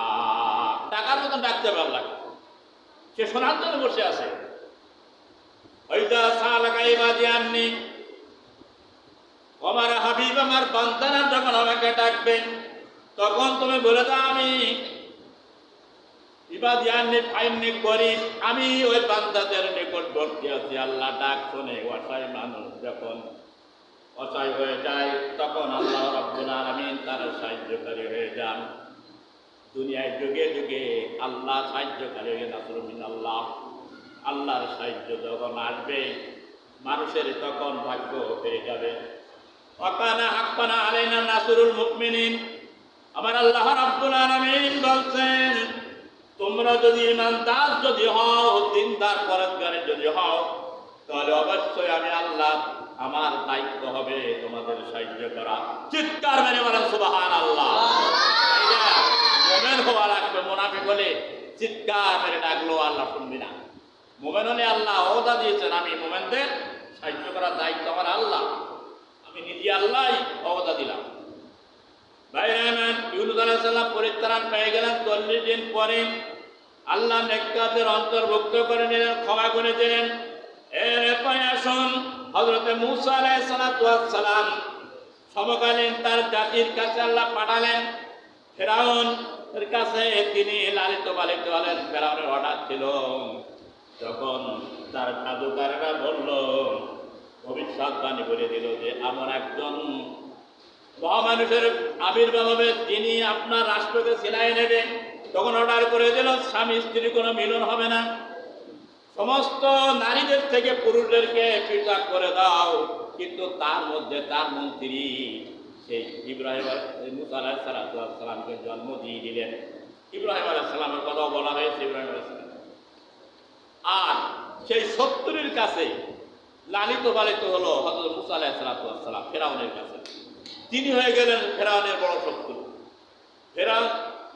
Speaker 1: টাকার মতন ডাকতে পারলাম, সে শোনার জন্য বসে আছে। ওইদা সালাকা ইবাদি আন্নি, আমার হাবিব আমার বান্দারা যখন আমাকে ডাকবেন তখন তুমি বলে দাও আমি ইবাদি আন্নি ফাইন্নি করি, আমি ওই বান্দাদের নিকটবর্তী আছি। আল্লাহ ডাক শুনে অসহায় মানুষ যখন অসহায় হয়ে যায় তখন আল্লাহ রাব্বুল আলামিন তার সাহায্যকারী হয়ে যান। দুনিয়ায় যুগে যুগে আল্লাহ সাহায্যকারী হয়ে নাসরুম মিনাল্লাহ, আল্লাহর সাহায্য যখন আসবে মানুষের তখন ভাগ্য পেয়ে যাবে। ওয়াকানা হাক্কানা আলাইনা নাসরুল মুমিনিন। আমার আল্লাহ রাব্বুল আলামিন বলছেন, তোমরা যদি ইমানদার যদি হও, দিনদার পরহেজগার যদি হও, তাহলে অবশ্যই আমি আল্লাহ আমার দায়িত্ব হবে তোমাদের সাহায্য করা। চিৎকার মেরে বলেন সুবহানাল্লাহ। মুমিন হওয়া লাগবে, মুনাফিক হলে চিৎকার মেরে ডাকলো আল্লাহ শুনবি না। মুমিন হলে আল্লাহ ওয়াদা দিয়েছেন, আমি মুমিনদের সাহায্য করার দায়িত্ব আমার আল্লাহ, আমি নিজে আল্লাহই ওয়াদা দিলাম। ইউনুস আলাইহিস সালাম পরিত্রাণ পেয়ে গেলেন। 40 দিন পরে আল্লাহ নেককারদের অন্তর্ভুক্ত করে নিলেন, ক্ষমা করে দিলেন। এরপরে আসুন হযরত মূসা আলাইহিস সালাম সমকালীন তার জাতির কাছে আল্লাহ পাঠালেন। ফেরাউন এর কাছে তিনি লালিত পালিত হলেন, ফেরাউনের অর্ডার ছিল। যখন তার জাদুকাররা বলল ভবিষ্যৎবাণী বলে দিল যে এমন একজন মহামানুষের আবির্ভাব হবে যিনি আপনার রাষ্ট্রকে ছিনাই নেবেন। তখন অর্ডার করে দিল স্বামী স্ত্রীর কোনো মিলন হবে না, সমস্ত নারীদের থেকে পুরুষদেরকে পৃথক করে দাও। কিন্তু তার মধ্যে তার মন্ত্রী সেই ইব্রাহিম মুসা আলাইহিস সালামকে জন্ম দিয়ে দিলেন। ইব্রাহিম আলাইহিস সালামের কথাও বলা হয়েছে ইব্রাহিম আলাইহিস সালাম। আর সেই শত্রুর কাছে লালিত পালিত হলো হযরত মুসা আলাইহিস সালাম ফেরাউনের কাছে। তিনি হয়ে গেলেন ফেরাউনের বড় শত্রু। ফেরাউন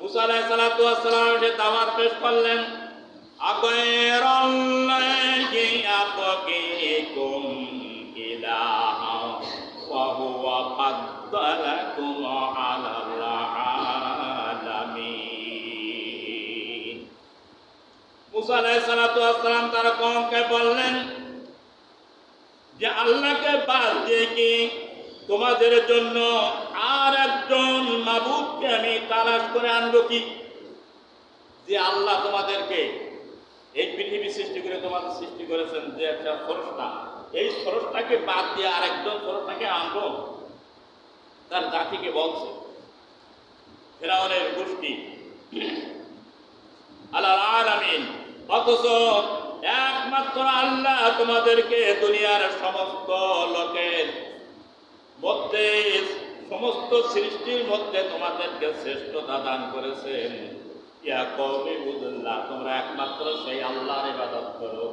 Speaker 1: মুসা আলাইহিস সালাম এসে দাওয়াত পেশ করলেন, আগায়রাল্লাহি আবগীকুম ইলাহা ওয়া হুয়া ফাদ্দালাকুম আলাল আলামিন। মুসা আলাইহিস সালাম তার কওমকে বললেন যে আল্লাহকে বাদ দিয়ে কি তোমাদের জন্য আর একজন মাবুদকে আমি তালাশ করে আনবো কি? যে আল্লাহ তোমাদেরকে এই পৃথিবী সৃষ্টি করে তোমাদের সৃষ্টি করেছেন, যে একটা স্রষ্টা, এই স্রষ্টাকে বাদ দিয়ে আরেকজন স্রষ্টাকে আনবো? তার জাতিকে বলছে ফেরাউনের গোষ্ঠী আলাল আলামিন, অথচ একমাত্র আল্লাহ তোমাদেরকে দুনিয়ার সমস্ত লোকের মধ্যে, সমস্ত সৃষ্টির মধ্যে তোমাদেরকে শ্রেষ্ঠতা দান করেছেন। ইয়া কওমি বুদুল্লাহ, তোমরা একমাত্র সেই আল্লাহর ইবাদত করো,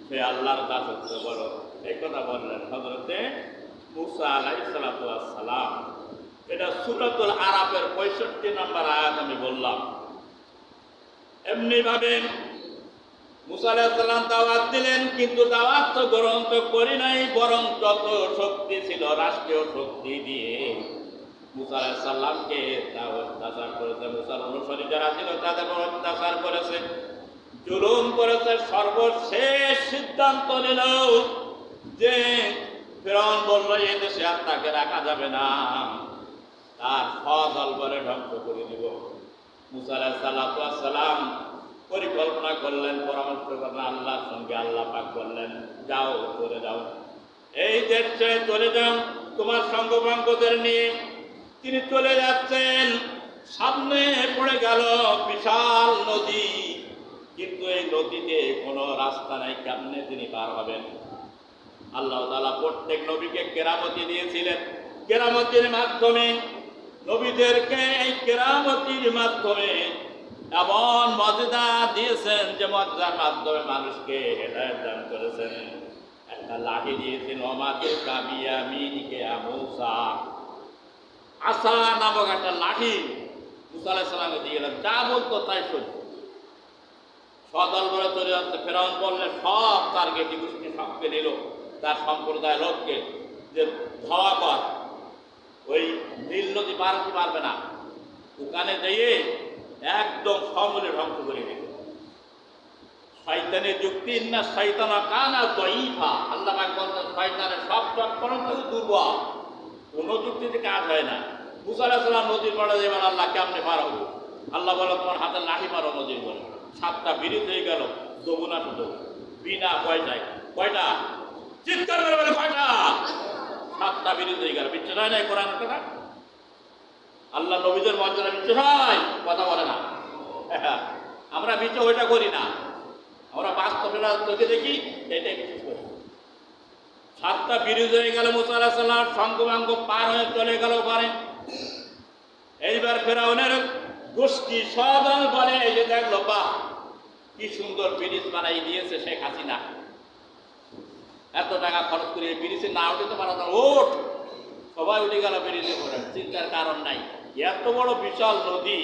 Speaker 1: সেই আল্লাহর দাসত্ব করো। এই কথা বললেন হযরতে মুসা আলাইহিস সালাম। এটা সূরাতুল আরাফের 65 নম্বর আয়াত আমি বললাম। এমনি ভাবে মুসা আলাইহিস সালাম দাওয়াত দিলেন, কিন্তু দাওয়াত তো গ্রহণ করি নাই, বরং যত শক্তি ছিল রাষ্ট্রীয় শক্তি দিয়ে মুসা আলাইহিস সালামকে অত্যাচার করেছে। মুসার অনুসারী যারা ছিল তাদের অত্যাচার করেছে, জুলুম করেছে। সর্বশেষ সিদ্ধান্ত নিল যে ফিরআউন বলল এই দেশে আর তাকে রাখা যাবে না, তার সদল বলে ধ্বংস করে দিব। মুসা আলাইহিস সালাম পরিকল্পনা করলেন, পরামর্শ করলেন আল্লাহর সঙ্গে। আল্লাহ পাক বললেন, যাও চলে যাও, এই দেশ ছেড়ে চলে যাও তোমার সঙ্গবাঙ্গদের নিয়ে। তিনি চলে যাচ্ছেন, সামনে পড়ে গেল বিশাল নদী, কিন্তু এই নদীতে কোনো রাস্তা নাই, কেমনে তিনি পার হবেন? আল্লাহ তাআলা প্রত্যেক নবীকে কেরামতি দিয়েছিলেন, কেরামতির মাধ্যমে নবীদেরকে এই কেরামতির মাধ্যমে এমন মর্যাদা দিয়েছেন যে মর্যাদার মাধ্যমে মানুষকে হেদায়েত দান করেছেন। একটা লাঠি দিয়েছেন, ওমাদের কাবিয়ামিনকে মুসা, আসা নামক একটা লাঠি মুসা আলাইহিস সালামকে দিয়ে গেলেন, যা বলতো তাই শুনতো। সদল বলে চলে যাচ্ছে। ফেরাউন বললেন সব তার গেটি গোষ্ঠী সবকে নিল, তার সম্প্রদায় লোককে, যে ধাওয়া কর, ওই নীল নদী পার হতে পারবে না, ওখানে যেয়ে একদম সমূলে ধ্বংস করে দিল। শয়তানের যুক্তি, না শয়তানা কানা দাঈফা, আল্লাহ পাক বলেন শয়তানের সব চক্রান্ত দুর্বল, কোনো যুক্তিতে কাজ হয় না। মুসা আলাইহিস সালাম নদীর পাড়ে যাবেন, আল্লাহ কেমনে পার হবো? আল্লাহ বলে তোমার হাতে লাঠি মারো নদীর বলে। 7টা ব্রিজ হয়ে গেল, দোগুনা শুধু বিনা পয়সায়। কয়টা? চিৎকার করে বলে কয়টা? 7টা ব্রিজ হয়ে গেল। বিশ্বাস হয় না কোরআনের কথা? আল্লাহ নবীদের মর্যাদা বিশ্বাস হয়? কথা বলে না। আমরা বিচার ওইটা করি না, আমরা বাস্তবটা চোখে দেখি, এটাই বিশ্বাস করি। 7টা ব্রিজ হয়ে গেল, মুসা আলাইহিস সালাম সঙ্গবাঙ্গ পার হয়ে চলে গেল ওখানে। এইবার ফেরাউনের গোষ্ঠী সদল বলে এই যে দেখলো, বাহ কি সুন্দর ব্রিজ বানাই দিয়েছে শেখ হাসিনা, এত টাকা খরচ করে এই ব্রিজে না উঠে তো পারা না, ওঠ। সবাই উঠে গেল ব্রিজে পড়ে, চিন্তার কারণ নাই। এত বড় বিশাল নদী,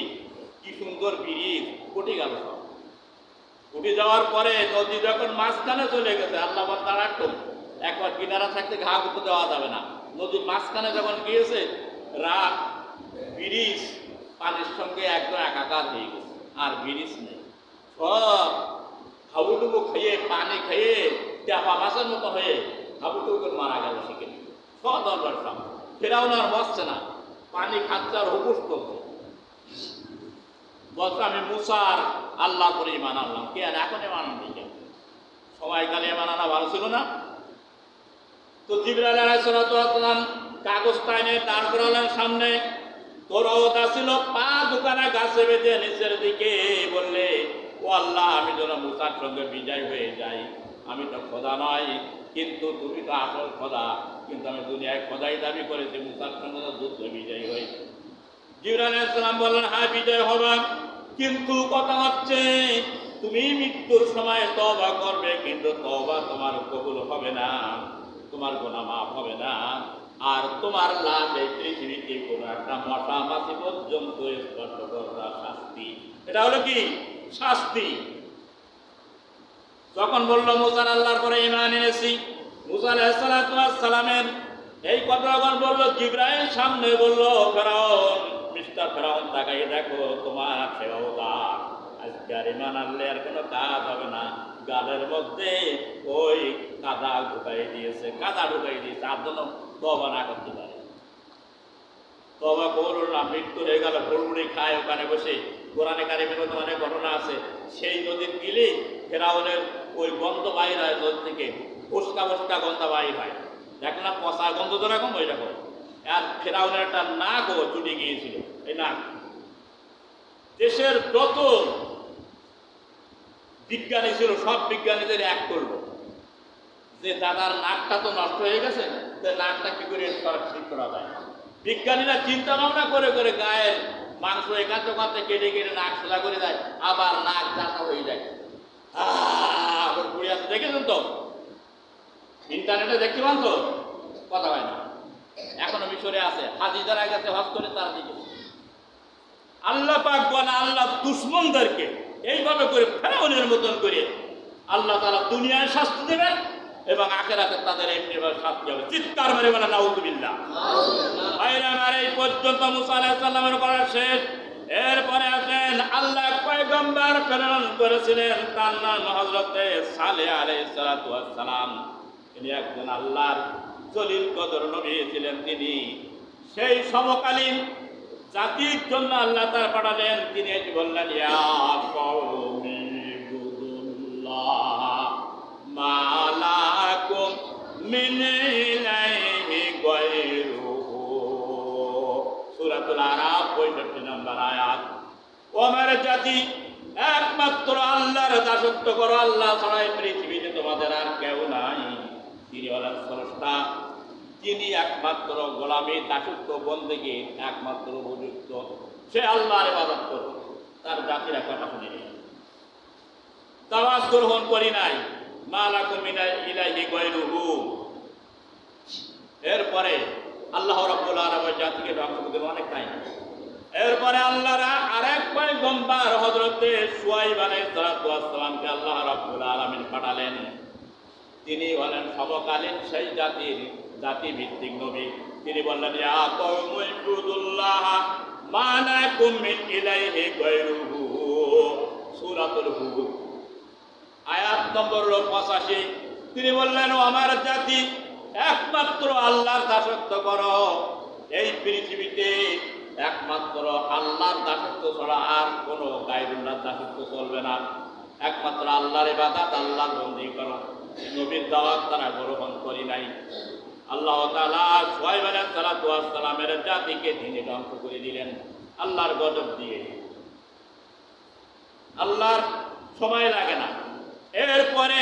Speaker 1: কি সুন্দর ব্রিজ, উঠে গেল সব। উঠে যাওয়ার পরে নদী যখন মাঝখানে চলে গেছে, আল্লাহ দাঁড়াতো, একবার কিনারা থাকতে ঘা গুঁতো দেওয়া যাবে না। নদীর মাঝখানে যখন গিয়েছে, রাত ব্রিজ পানির সঙ্গে একদম একাকার হয়ে গেছে, আর ব্রিজ নেই। সব হাবুডুবু খেয়ে, পানি খেয়ে চাপা মাছের মতো হয়ে হাবুডুবু করে মারা গেল সেখানে। সব দরবার সব ফেরাউন আর বসছে না, পানি খাচ্ছে আর হুকুস করছে, বলছে আমি মুসার আল্লাহ করে ইমান আনলাম। কে আর এখন ইমান আনলি? কেন সময়কালে ইমান আনা ভালো ছিল না? 7টা ব্রিজ হয়ে গেল, 7টা ব্রিজ হয়ে গেল, মুসা আলাইহিস সালাম সঙ্গে আল্লাহ পাক বললেন, যাও চলে যাও, এই দেশ ছেড়ে চলে যাও তোমার সঙ্গবাঙ্গদের নিয়ে। তিনি চলে যাচ্ছেন, সামনে পড়ে গেল বিশাল নদী, কিন্তু এই নদীতে কোনো রাস্তা নাই, কেমনে তিনি পার হবেন? আল্লাহ তাআলা প্রত্যেক নবীকে কেরামতির মাধ্যমে তো জিবরাইল আলাইহিস সালাম কাগজটা এনে দাঁড় করালেন সামনে। তো রোদ আসিল, পা দোকানে গাছে বেঁধে নিচের দিকে বললে, ও আল্লাহ, আমি যেন মুসার সঙ্গে বিজয় হয়ে যাই। আমি তো খোদা নয়, কিন্তু তুমি তো আসল খোদা। কিন্তু আমি দুনিয়ায় খোদাই দাবি করেছি, মুসার সঙ্গে যুদ্ধ বিজয় হই। জিবরাইল আলাইহিস সালাম বললেন, হ্যাঁ বিজয় হবে, কিন্তু কথা হচ্ছে তুমি মৃত্যুর সময় তওবা করবে, কিন্তু তওবা তোমার কবুল হবে না, তোমার গুনাহ মাফ হবে না, আর তোমার লাশ এই পৃথিবীতে কোনো একটা মশা মাছি পর্যন্ত স্পর্শ করার শাস্তি। এটা হলো কি শাস্তি। যখন বলল মুসার আল্লাহর পরে ঈমান এনেছি, মুসা আলাইহিস সালামের এই কথা যখন বললো, জিবরাইল সামনে বলল, ফেরাউন, মিস্টার ফেরাউন, তাকাই দেখো, তোমার সেবা আজকে আর ঈমান আনলে আর কোনো কাজ হবে না। গালের মধ্যে ওই কাদা ঢুকাই দিয়েছে, আর জন্য তওবা না করতে পারে। তওবা করুন না, মৃত্যু হয়ে গেল, ফুলমুড়ি খায় ওখানে বসে। কোরআনে কারিমের মধ্যে অনেক ঘটনা আছে। সেই নদীর গিলে ফেরাউনের ওই গন্ধ বাইর হয়, নদী থেকে উস্কা গন্ধ বাইর হয়। দেখ না, পচা গন্ধ তো রকম ওই রকম। আর ফেরাউনের একটা নাকও চুটি গিয়েছিল। এই নাক, দেশের যত বিজ্ঞানী ছিল সব বিজ্ঞানীদের এক করলো যে দাদার নাকটা তো নষ্ট হয়ে গেছে, নাকটা কি করে ঠিক করা যায়। বিজ্ঞানীরা চিন্তা ভাবনা করে করে গায়ের মাংস একান্ত কাঁদতে কেটে কেটে নাক সোজা করে দেয়, আবার নাক জাতা হয়ে যায়। দেখেছেন তো, ইন্টারনেটে দেখতে পান তো, কথা হয় না। এখনো মিশরে আছে, হাজি যারা গেছে হজ করে তারা দেখেছে। আল্লাহ পাক বলে, আল্লাহ দুশ্মনদেরকে এইভাবে করে ফেরাউনের মতন করে আল্লাহ তাআলা দুনিয়ায় শাস্তি দেবেন এবং আখিরাতে তাদের এমনিভাবে শাস্তি হবে। চিৎকার মেরে বলে নাউযুবিল্লাহ। আর এই পর্যন্ত মুসা আলাইহিস সালামের করা শেষ। এরপরে আসেন, আল্লাহ পয়গম্বর প্রেরণ করেছিলেন, তার নাম হযরতে সালেহ আলাইহিস সালাম। তিনি একজন আল্লাহর জলিল কদর নবী ছিলেন। তিনি সেই সমকালীন জাতির জন্য আল্লাহ তার পাঠালেন। তিনি এটি বললেন, ইয়া কওমি ইবুদুল্লাহ মা লাকুম মিন ইলাহি গায়রুহু। সূরাতুল আরাফ 65 নম্বর আয়াত। ও আমার জাতি, একমাত্র আল্লাহর দাসত্ব করো, আল্লাহ ছাড়া এই পৃথিবীতে তোমাদের আর কেউ নাই। তিনি হলেন স্রষ্টা, তিনি একমাত্র গোলামী, দাসত্ব, বন্দেগী একমাত্র উপযুক্ত। সে আল্লাহর ইবাদত করো। তার জাতির কথা শুনিনি, দাওয়াত গ্রহণ করি নাই, মা লাকুম মিন ইলাহি গায়রুহু। এরপরে আল্লাহ রাব্বুল আলামিন জাতিকে ধ্বংস করে দিলেন অনেক টাইম। এরপরে আল্লাহর আরেক পয়গম্বর হযরতে শুআয়ব আলাইহিস সালামকে আল্লাহ রাব্বুল আলামিন পাঠালেন। তিনি হলেন সমকালীন সেই জাতিভিত্তিক নবী। তিনি বললেন, ইয়া কওমি ইবুদুল্লাহ মা লাকুম মিন ইলাহি গায়রুহু। সূরাতুল হুদ আয়াত নম্বর 85। তিনি বললেন, ও আমার জাতি, একমাত্র আল্লাহর দাসত্ব করো। এই পৃথিবীতে একমাত্র আল্লাহর দাসত্ব ছাড়া আর কোনো গায়রুল্লাহর দাসত্ব চলবে না। একমাত্র আল্লাহর ইবাদত, আল্লাহর বন্দী করো। নবীর দাওয়াত তারা গ্রহণ করি নাই। আল্লাহ তাআলা শুআয়ব আলাইহিস সালামের জাতিকে তিনি ধ্বংস করে দিলেন আল্লাহর গজব দিয়ে। আল্লাহর সময় লাগে না। এরপরে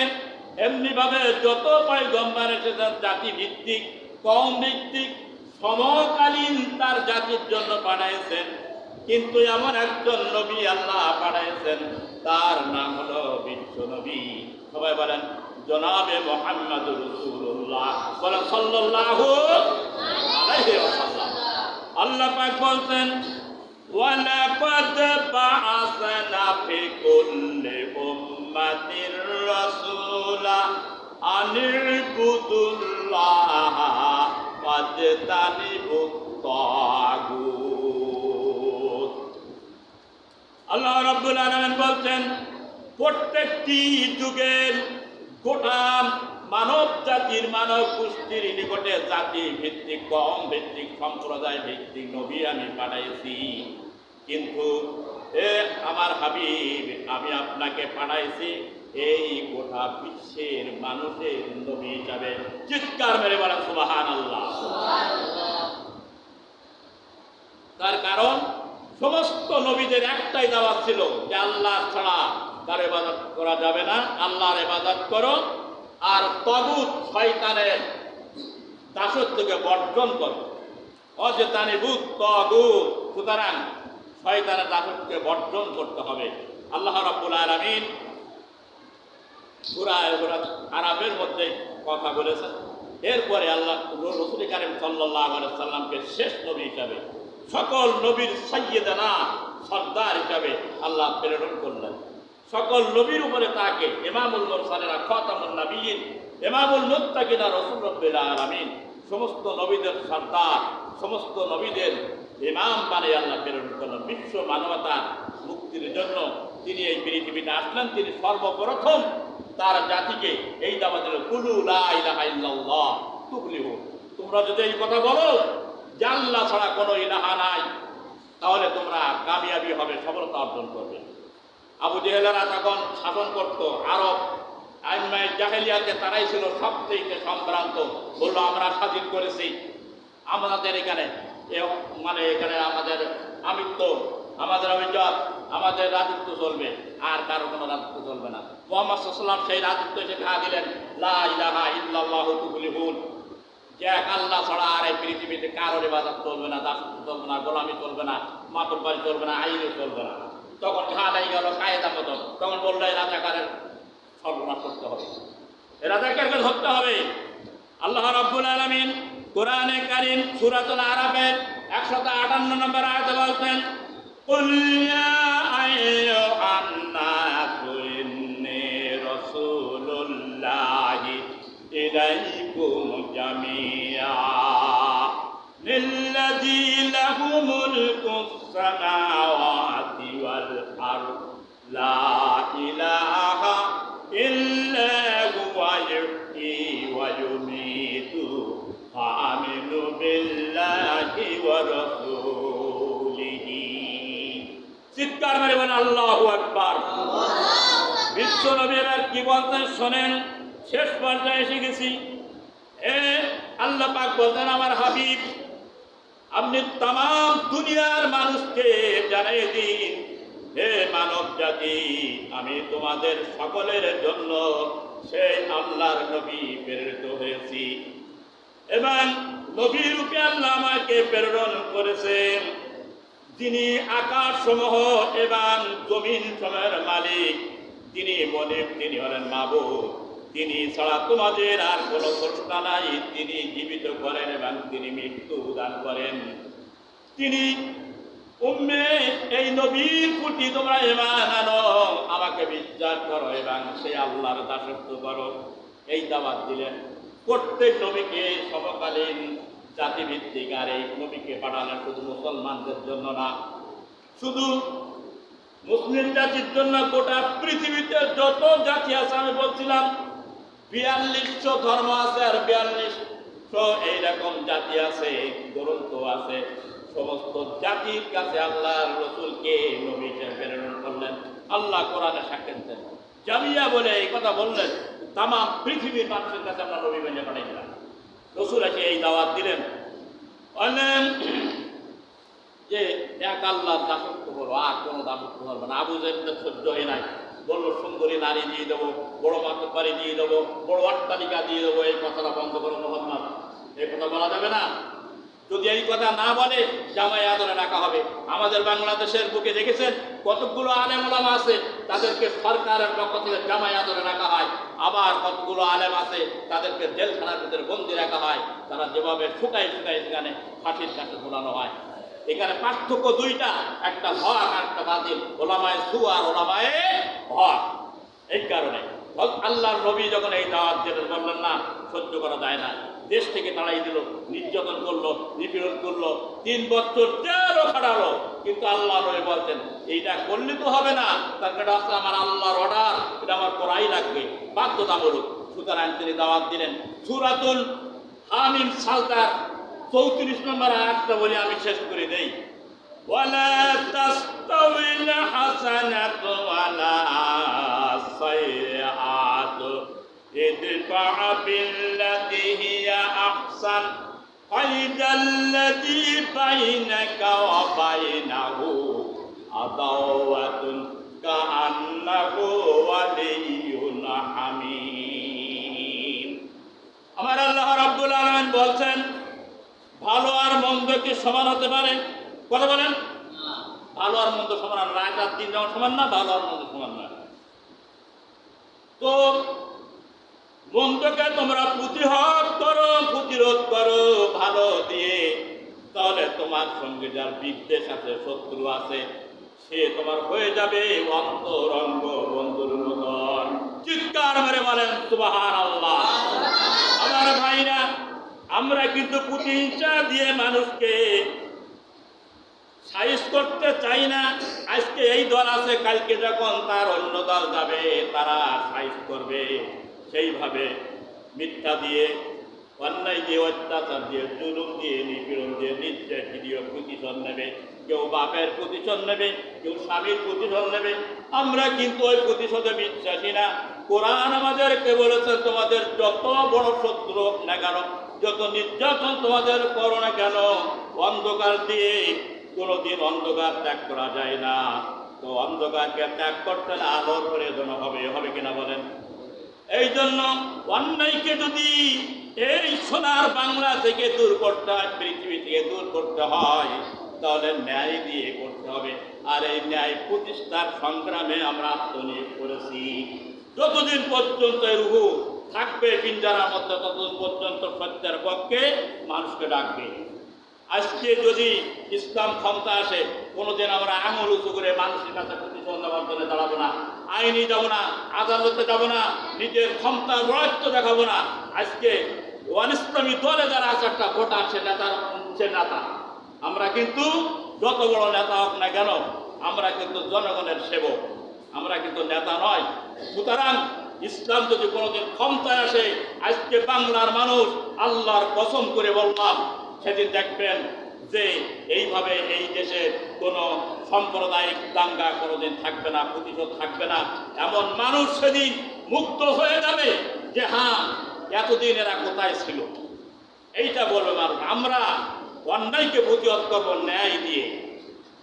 Speaker 1: এমনিভাবে যত পয়গম্বর এসেছেন, জাতি ভিত্তিক, কওম ভিত্তিক, সমকালীন তার জাতির জন্য পাঠাইছেন। কিন্তু এমন একজন নবী আল্লাহ পাঠাইছেন, তার নাম হলো বিশ্ব নবী। সবাই বলেন জনাবে মুহাম্মদুর রাসূলুল্লাহ, বলেন সাল্লাল্লাহু আলাইহি ওয়াসাল্লাম। আল্লাহ পাক বলছেন, ওয়ালাকাদ বাআসনা ফি কুল্লি উম্মাতির রাসূলা আনিবুদুল্লাহ ওয়াজতানিবুত তাগুত। আল্লাহ রাব্বুল আলামিন বলছেন, প্রত্যেকটি যুগের গোটা মানব জাতির, মানব গোষ্ঠীর নিকটে জাতি ভিত্তিক, কওম ভিত্তিক, সম্প্রদায় ভিত্তিক নবী আমি পাঠাইছি। কিন্তু আমার হাবিব, আমি আপনাকে পাঠাইছি এই গোটা বিশ্বের মানুষের নবী হিসাবে চিৎকার মেরে বলেন সুবহানাল্লাহ। তার কারণ সমস্ত নবীদের একটাই দাওয়াত ছিল যে আল্লাহ ছাড়া কার ইবাদত করা যাবে না, আল্লাহর ইবাদত করো, আর তাগুত শয়তানের দাসত্বকে বর্জন করো। অজেতানিবুত তাগুত, সুতরাং শয়তানের দাসত্বকে বর্জন করতে হবে। আল্লাহ রাব্বুল আলামিন সূরা আরাফের মধ্যে কথা বলেছেন। এরপরে আল্লাহ রাসূল কারীম সাল্লাল্লাহু আলাইহি সাল্লামকে শেষ নবী হিসাবে, সকল নবীর সাইয়্যিদানা সর্দার হিসাবে আল্লাহ প্রেরণ করলেন। সকল নবীর উপরে তাকে ইমামুল মুরসালিন, খাতামুন নবিয়্যিন, ইমামুল মুত্তাকিন, রাসূল রাব্বিল আলামিন, সমস্ত নবীদের সর্দার, সমস্ত নবীদের ইমাম বানিয়ে আল্লাহ প্রেরণ করলেন। বিশ্ব মানবতার মুক্তির জন্য তিনি এই পৃথিবীতে আসলেন। তিনি সর্বপ্রথম তার জাতিকে এই দাওয়াত দিলেন, কুলু লা ইলাহা ইল্লাল্লাহ তুফলিহু। তোমরা যদি এই কথা বলো যে আল্লাহ ছাড়া কোনো ইলাহা নাই, তাহলে তোমরা কামিয়াবি হবে, সফলতা অর্জন করবে। আবু জেহেলেরা তখন শাসন করত আরব আইমায়ে জাহেলিয়াতে, তারাই ছিল সবথেকে সম্ভ্রান্ত। বললো আমরা স্বাধীন করেছি, আমাদের এখানে মানে এখানে আমাদের আমিত্ব, আমাদের অভিযোগ, আমাদের রাজত্ব চলবে, আর কারো কোনো রাজত্ব চলবে না। মুহাম্মদ সাল্লাল্লাহু আলাইহি ওয়াসাল্লাম সেই রাজত্ব শিক্ষা দিলেন, লা ইলাহা ইল্লাল্লাহু তুফলিহুন, যে এক আল্লাহ ছাড়া আর এই পৃথিবীতে কারোর ইবাদত চলবে না, দাসত্ব চলবে না, গোলামি চলবে না, মাতব্বরি চলবে না, আইন চলবে না। তখন খালাই গেল কায়দা মতো, তখন বললো এই রাজাকারের সর্বনাশ করতে হবে, এই রাজাকারকে ধরতে হবে। আল্লাহ রাব্বুল আলামিন কোরআনে কারীম সূরাতুল আরাফের 158 নম্বর আয়াতে বলতেন, কুল ইয়া আইয়ুহান নাসু ইন্নী রাসূলুল্লাহি ইলাইকুম জামিআ লিল্লাযী লাহু মুলকুস সামাওয়াতি ওয়াল আরদ লা ইলাহা ইল্লা হুয়া ইহয়ী ওয়া ইউমীতু ফাআমিনু বিল্লাহি ওয়া রাসূলিহি। চিৎকার মেরে বলেন আল্লাহু আকবার। বিশ্ব নবীরা কি বলতেন শোনেন, শেষ পর্যায়ে এসে গেছি। আল্লাহ পাক বলতেন, আমার হাবিব আপনি তামাম দুনিয়ার মানুষকে জানিয়ে দিন, হে মানব জাতি, আমি তোমাদের সকলের জন্য সেই আল্লাহর নবী প্রেরিত হয়েছি, এবং নবী রূপে আল্লাহ আমাকে প্রেরণ করেছেন, যিনি আকাশ সমূহ এবং জমিন সমূহের মালিক, তিনি মনিব, তিনি হলেন মাবুদ, তিনি ছাড়া তোমাদের আর কোনো স্রষ্টা নাই, তিনি জীবিত করেন এবং তিনি মৃত্যু দান করেন। তিনি উম্মে এই নবীর প্রতি তোমরা ঈমান আনো, আমাকে বিশ্বাস করো এবং সেই আল্লাহর দাসত্ব করো, এই দাওয়াত দিলেন। প্রত্যেক নবীকে সমকালীন জাতিভিত্তিক, আর এই নবীকে পাঠালেন শুধু মুসলমানদের জন্য না, শুধু মুসলিম জাতির জন্য, গোটা পৃথিবীতে যত জাতি আছে, আমি বলছিলাম 4200 ধর্ম আছে, আর 4200 এইরকম জাতি আছে, গ্রন্থ আছে। সমস্ত জাতির কাছে আল্লাহর রাসূলকে নবী হিসেবে প্রেরণ করলেন। আল্লাহ কোরআনে সাক্ষ্য দেন, জামিয়া বলে এই কথা বললেন, তাম পৃথিবীর মানুষের কাছে আমরা নবী বানিয়ে পাঠাইলাম। রাসূল এসে এই দাওয়াত দিলেন, বললেন যে এক আল্লাহর দাসত্ব করো, আর কোনো দাসত্ব করবে না। আবু জেহেল সহ্য হয় নাই, বললো সুন্দরী নারী দিয়ে দেবো, বড় মাতব্বরি দিয়ে দেবো, বড় অট্টালিকা দিয়ে দেবো। এই কথাটা বন্ধ করো মুহাম্মদ, এই কথা বলা যাবে না। যদি এই কথা না বলে জামাই আদরে রাখা হবে। আমাদের বাংলাদেশের বুকে দেখেছেন কতগুলো আলেম ওলামা আছে, তাদেরকে সরকারের পক্ষ থেকে জামাই আদরে রাখা হয়, আবার কতগুলো আলেম আছে তাদেরকে জেলখানার ভিতরে বন্দি রাখা হয়। তারা যেভাবে শুকায় শুকায় সেখানে ফাঁসির কাছে ঝোলানো হয়। এখানে পার্থক্য দুইটা, একটা হক আর একটা বাতিল, ওলামায়ে সু আর ওলামায়ে হক। এই কারণে আল্লাহর নবী যখন এই দাওয়াত দিলেন, বললেন না সহ্য করা যায় না, দেশ থেকে তাড়াই দিল, নির্যাতন করলো, নিপীড়ন করলো, 3 বছর জেলও খাটালো। কিন্তু আল্লাহ নবী বলতেন এইটা করলে তো হবে না, তার কাছে আসলে আমার আল্লাহর অর্ডার, এটা আমার করাই লাগবে, বাধ্যতামূলক। সুতরাং তিনি দাওয়াত দিলেন। সূরাতুল হামিম সাজদার 34 নম্বর আয়াতটা বলে আমি শেষ করে দেই, ওয়ালা তাস্তাউিল হাসানাতু ওয়ালা السيئات ادفع بالتي هي أحسن فإذا الذي بينك وبينه عداوة كأنه ولي حميم। আমার আল্লাহ রাব্বুল আলামিন বলছেন, ভালো আর মন্দ কি সমান হতে পারে? কথা বলেন। ভালো আর মন্দ সমান না, রাত আর দিন যেমন সমান না, ভালো আর মন্দ সমান না। তো মন্দকে তোমরা প্রতিহত করো, প্রতিরোধ করো ভালো দিয়ে, তাহলে তোমার সঙ্গে যার বিদ্বেষ আছে, শত্রু আছে, সে তোমার হয়ে যাবে অন্তরঙ্গ বন্ধুর মতন। চিৎকার মেরে বলেন সুবহানাল্লাহ। আমার ভাইরা, আমরা কিন্তু প্রতিহিংসা দিয়ে মানুষকে সাইজ করতে চাই না। আজকে এই দল আছে, কালকে যখন তার অন্য দল যাবে তারা সাইজ করবে। সেইভাবে মিথ্যা দিয়ে, অন্যায় দিয়ে, অত্যাচার দিয়ে, জুলুম দিয়ে, নিপীড়ন দিয়ে, নির্যাস দিয়ে প্রতিশোধ নেবে। কেউ বাপের প্রতিশোধ নেবে, কেউ স্বামীর প্রতিশোধ নেবে। আমরা কিন্তু ওই প্রতিশোধে বিশ্বাসী না। কোরআন আমাদেরকে বলেছে, তোমাদের যত বড় শত্রু হোক না কেন, যত নির্যাতন তোমাদের করো না কেন, অন্ধকার দিয়ে কোনোদিন অন্ধকার ত্যাগ করা যায় না। তো অন্ধকারকে ত্যাগ করতে হলে আলোর প্রয়োজন হবে, হবে কিনা বলেন? এই জন্য অন্যায়কে যদি এই সোনার বাংলা থেকে দূর করতে হয়, পৃথিবী থেকে দূর করতে হয়, তাহলে ন্যায় দিয়ে করতে হবে। আর এই ন্যায় প্রতিষ্ঠার সংগ্রামে আমরা আত্মনিয়োগ করেছি। যতদিন পর্যন্ত রুহু থাকবে পিঞ্জারার মধ্যে, ততদিন পর্যন্ত সত্যের পক্ষে মানুষকে ডাকবে। আজকে যদি ইসলাম ক্ষমতা আসে, কোনোদিন আমরা আঙুল উঁচু করে মানুষের কাছে প্রতিশোধ নেওয়ার জন্য দাঁড়াবো না, আইনি যাবো না, আদালতে যাবো না, নিজের ক্ষমতার বড়ত্ব দেখাবো না। আজকে অনিসলামী দলে যারা আছে, একটা ভোটার, সে নেতা। আমরা কিন্তু যত বড় নেতা হোক না কেন, আমরা কিন্তু জনগণের সেবক, আমরা কিন্তু নেতা নয়। সুতরাং ইসলাম যদি কোনোদিন ক্ষমতায় আসে, আজকে বাংলার মানুষ, আল্লাহর কসম করে বললাম, সেদিন দেখবেন যে এইভাবে এই দেশে কোনো সাম্প্রদায়িক দাঙ্গা কোনোদিন থাকবে না, প্রতিশোধ থাকবে না। এমন মানুষ সেদিন মুক্ত হয়ে যাবে যে হ্যাঁ, এতদিন এরা কোথায় ছিল, এইটা বলবে মানুষ। আমরা অন্যায়কে প্রতিহত করবো ন্যায় দিয়ে,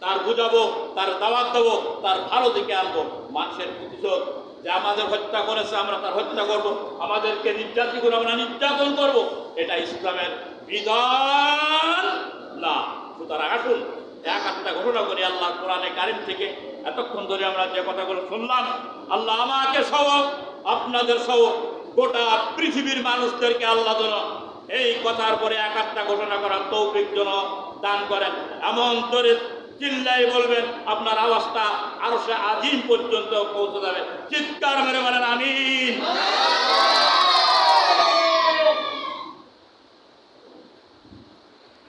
Speaker 1: তার বুঝাবো, তার দাওয়াত দেবো, তার ভালো দিকে আনবো। মানুষের প্রতিশোধ, যে আমাদের হত্যা করেছে আমরা তার হত্যা করবো, আমাদেরকে নির্যাতিত করে আমরা নির্যাতন করবো, এটা ইসলামের বিধান না। সুতরাং আসুন এক একটা ঘটনা করি আল্লাহ কোরআনে কারিম থেকে। এতক্ষণ ধরে আমরা যে কথাগুলো শুনলাম, আল্লাহ আমাকে সহ, আপনাদের সহ, গোটা পৃথিবীর মানুষদেরকে আল্লাহ যেন এই কথার পরে এক একটা ঘটনা করার তৌফিক যেন দান করেন। এমন ধরে চিল্লাই বলবেন, আপনার আওয়াজটা আরো সে আজিম পর্যন্ত পৌঁছে যাবে। চিৎকার মেরে বলেন আমিন।